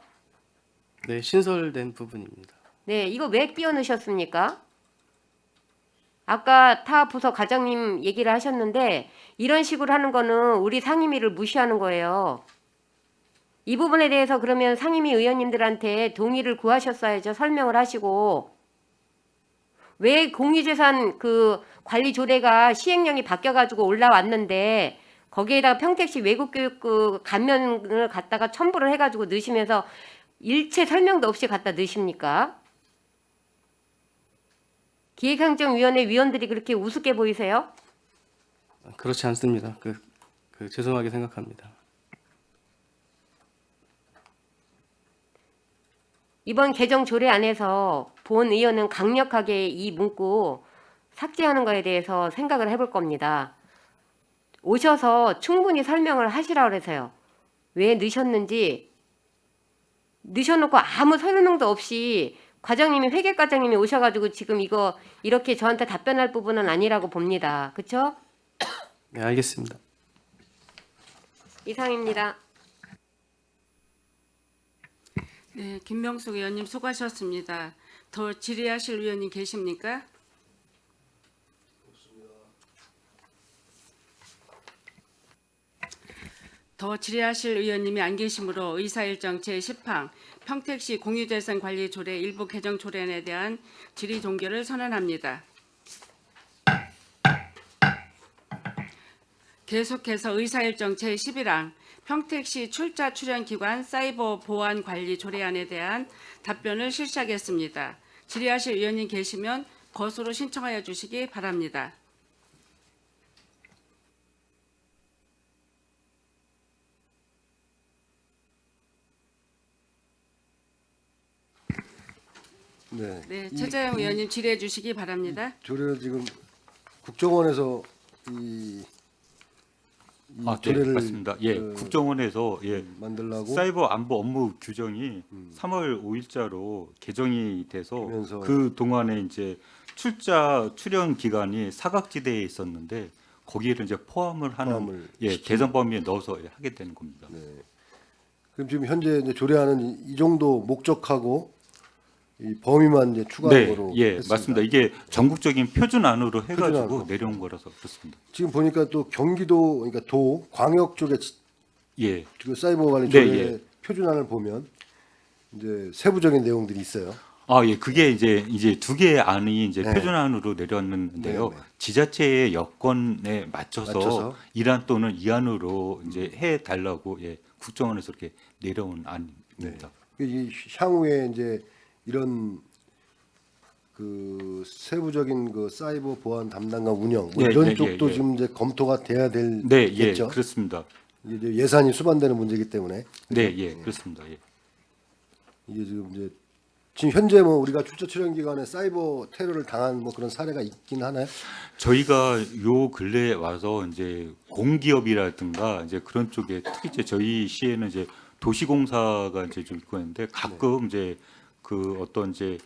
Speaker 8: 네, 신설된 부분입니다.
Speaker 7: 네, 이거 왜 끼워넣으셨습니까? 아까 타 부서 과장님 얘기를 하셨는데 이런 식으로 하는 거는 우리 상임위를 무시하는 거예요. 이 부분에 대해서 그러면 상임위 의원님들한테 동의를 구하셨어야죠. 설명을 하시고 왜 공유재산 그 관리 조례가 시행령이 바뀌어가지고 올라왔는데 거기에다가 평택시 외국교육 그 감면을 갖다가 첨부를 해가지고 넣으시면서 일체 설명도 없이 갖다 넣으십니까? 기획행정위원회 위원들이 그렇게 우습게 보이세요?
Speaker 8: 그렇지 않습니다. 죄송하게 생각합니다.
Speaker 7: 이번 개정 조례 안에서 본 의원은 강력하게 이 문구 삭제하는 거에 대해서 생각을 해볼 겁니다. 오셔서 충분히 설명을 하시라고 그래서요. 왜 넣으셨는지 넣으셔놓고 아무 설명도 없이 과장님이 회계과장님이 오셔가지고 지금 이거 이렇게 저한테 답변할 부분은 아니라고 봅니다. 그렇죠?
Speaker 8: 네, 알겠습니다.
Speaker 7: 이상입니다.
Speaker 1: 네, 김명숙 의원님 수고하셨습니다. 더 질의하실 의원님 계십니까? 더 질의하실 의원님이 안 계시므로 의사일정 제10항 평택시 공유재산 관리 조례 일부 개정 조례안에 대한 질의 종결을 선언합니다. 계속해서 의사일정 제11항 평택시 출자 출연 기관 사이버 보안 관리 조례안에 대한 답변을 실시하겠습니다. 질의하실 의원님 계시면 거수로 신청하여 주시기 바랍니다.
Speaker 6: 네.
Speaker 1: 네, 최재형 의원님 질의해 주시기 바랍니다.
Speaker 6: 조례를 지금 국정원에서 이
Speaker 9: 네,
Speaker 6: 조례를
Speaker 9: 맞습니다. 예, 국정원에서
Speaker 6: 만들라고
Speaker 9: 사이버 안보 업무 규정이 3월 5일자로 개정이 돼서
Speaker 6: 그러면서
Speaker 9: 그 동안에 이제 출자 출연 기간이 사각지대에 있었는데 거기를 이제 포함을 하는
Speaker 6: 포함을
Speaker 9: 개정 범위에 넣어서 하게 되는 겁니다.
Speaker 6: 네. 그럼 지금 현재 이제 조례안은 이 정도 목적하고 이 범위만 이제 추가한 거로 했습니다.
Speaker 9: 맞습니다. 이게 전국적인 표준안으로 해가지고
Speaker 6: 표준안으로.
Speaker 9: 내려온 거라서 그렇습니다.
Speaker 6: 지금 보니까 또 경기도 그러니까 도 광역 쪽에
Speaker 9: 예,
Speaker 6: 그 사이버 관리
Speaker 9: 네,
Speaker 6: 조례 표준안을 보면 이제 세부적인 내용들이 있어요.
Speaker 9: 예, 그게 이제 두 개의 안이 이제
Speaker 6: 네.
Speaker 9: 표준안으로 내렸는데요.
Speaker 6: 네, 네.
Speaker 9: 지자체의 여건에 맞춰서
Speaker 6: 맞춰서.
Speaker 9: 1안 또는 2안으로 이제 해 달라고 국정원에서 이렇게 내려온 안입니다.
Speaker 6: 이 향후에 이제 이런 그 세부적인 그 사이버 보안 담당과 운영 뭐
Speaker 9: 네,
Speaker 6: 이런
Speaker 9: 네,
Speaker 6: 쪽도
Speaker 9: 예.
Speaker 6: 지금 이제 검토가 돼야
Speaker 9: 네,
Speaker 6: 될겠죠.
Speaker 9: 그렇습니다.
Speaker 6: 이게 이제 예산이 수반되는 문제이기 때문에
Speaker 9: 네, 그렇습니다. 예.
Speaker 6: 이게 지금 현재 뭐 우리가 출자 출연 기간에 사이버 테러를 당한 뭐 그런 사례가 있긴 하나요?
Speaker 9: 저희가 요 근래에 와서 이제 공기업이라든가 이제 그런 쪽에 특히 이제 저희 시에는 이제 도시공사가 이제 좀 있고 있는데 가끔 이제 그 어떤 이제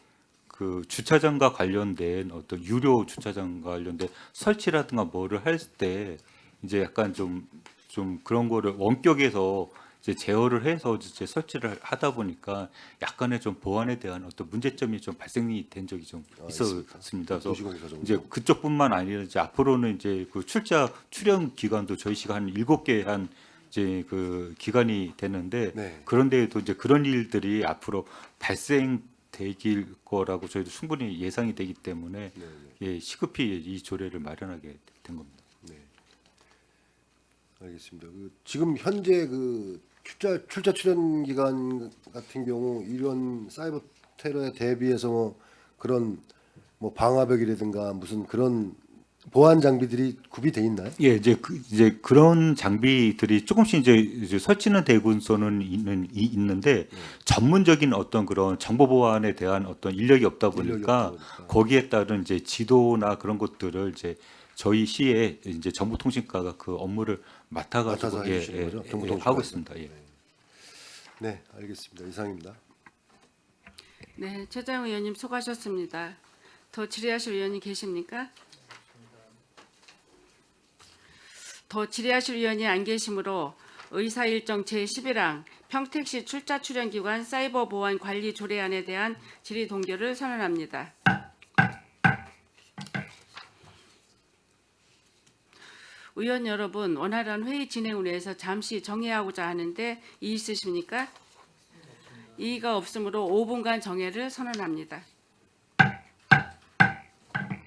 Speaker 9: 그 주차장과 관련된 어떤 유료 주차장과 관련된 설치라든가 뭐를 할 때 이제 약간 좀 그런 거를 원격에서 이제 제어를 해서 이제 설치를 하다 보니까 약간의 좀 보안에 대한 어떤 문제점이 좀 발생이 된 적이 좀 있었습니다. 그래서
Speaker 6: 도시공사 정도.
Speaker 9: 이제 그쪽뿐만 아니라 이제 앞으로는 이제 그 출자 출연 기간도 저희 시가 한 7개 한 이제 그 기간이 되는데
Speaker 6: 네.
Speaker 9: 그런데도 이제 그런 일들이 앞으로 발생될 거라고 저희도 충분히 예상이 되기 때문에 시급히 이 조례를 마련하게 된 겁니다.
Speaker 6: 알겠습니다. 지금 현재 그 출자 출연 기간 같은 경우 이런 사이버 테러에 대비해서 뭐 그런 뭐 방화벽이라든가 무슨 그런 보안 장비들이 구비돼 있나요?
Speaker 9: 예, 이제 그런 장비들이 조금씩 이제 설치는 되고서는 있는데 전문적인 어떤 그런 정보 보안에 대한 어떤 인력이 없다 보니까 거기에 따른 이제 지도나 그런 것들을 이제 저희 시에 이제 정보통신과가 그 업무를 맡아가지고
Speaker 6: 맡아서 해주시는 거죠? 정보통신과에서.
Speaker 9: 하고 있습니다. 예.
Speaker 6: 네, 알겠습니다. 이상입니다.
Speaker 1: 네, 최재형 의원님 수고하셨습니다. 더 질의하실 의원님 계십니까? 더 질의하실 위원이 안 계시므로 의사일정 제11항 평택시 출자 출연기관 사이버 보안 관리 조례안에 대한 질의 동결을 선언합니다. 의원 여러분, 원활한 회의 진행을 위해서 잠시 정회하고자 하는데 이의 있으십니까? 이의가 없으므로 5분간 정회를 선언합니다.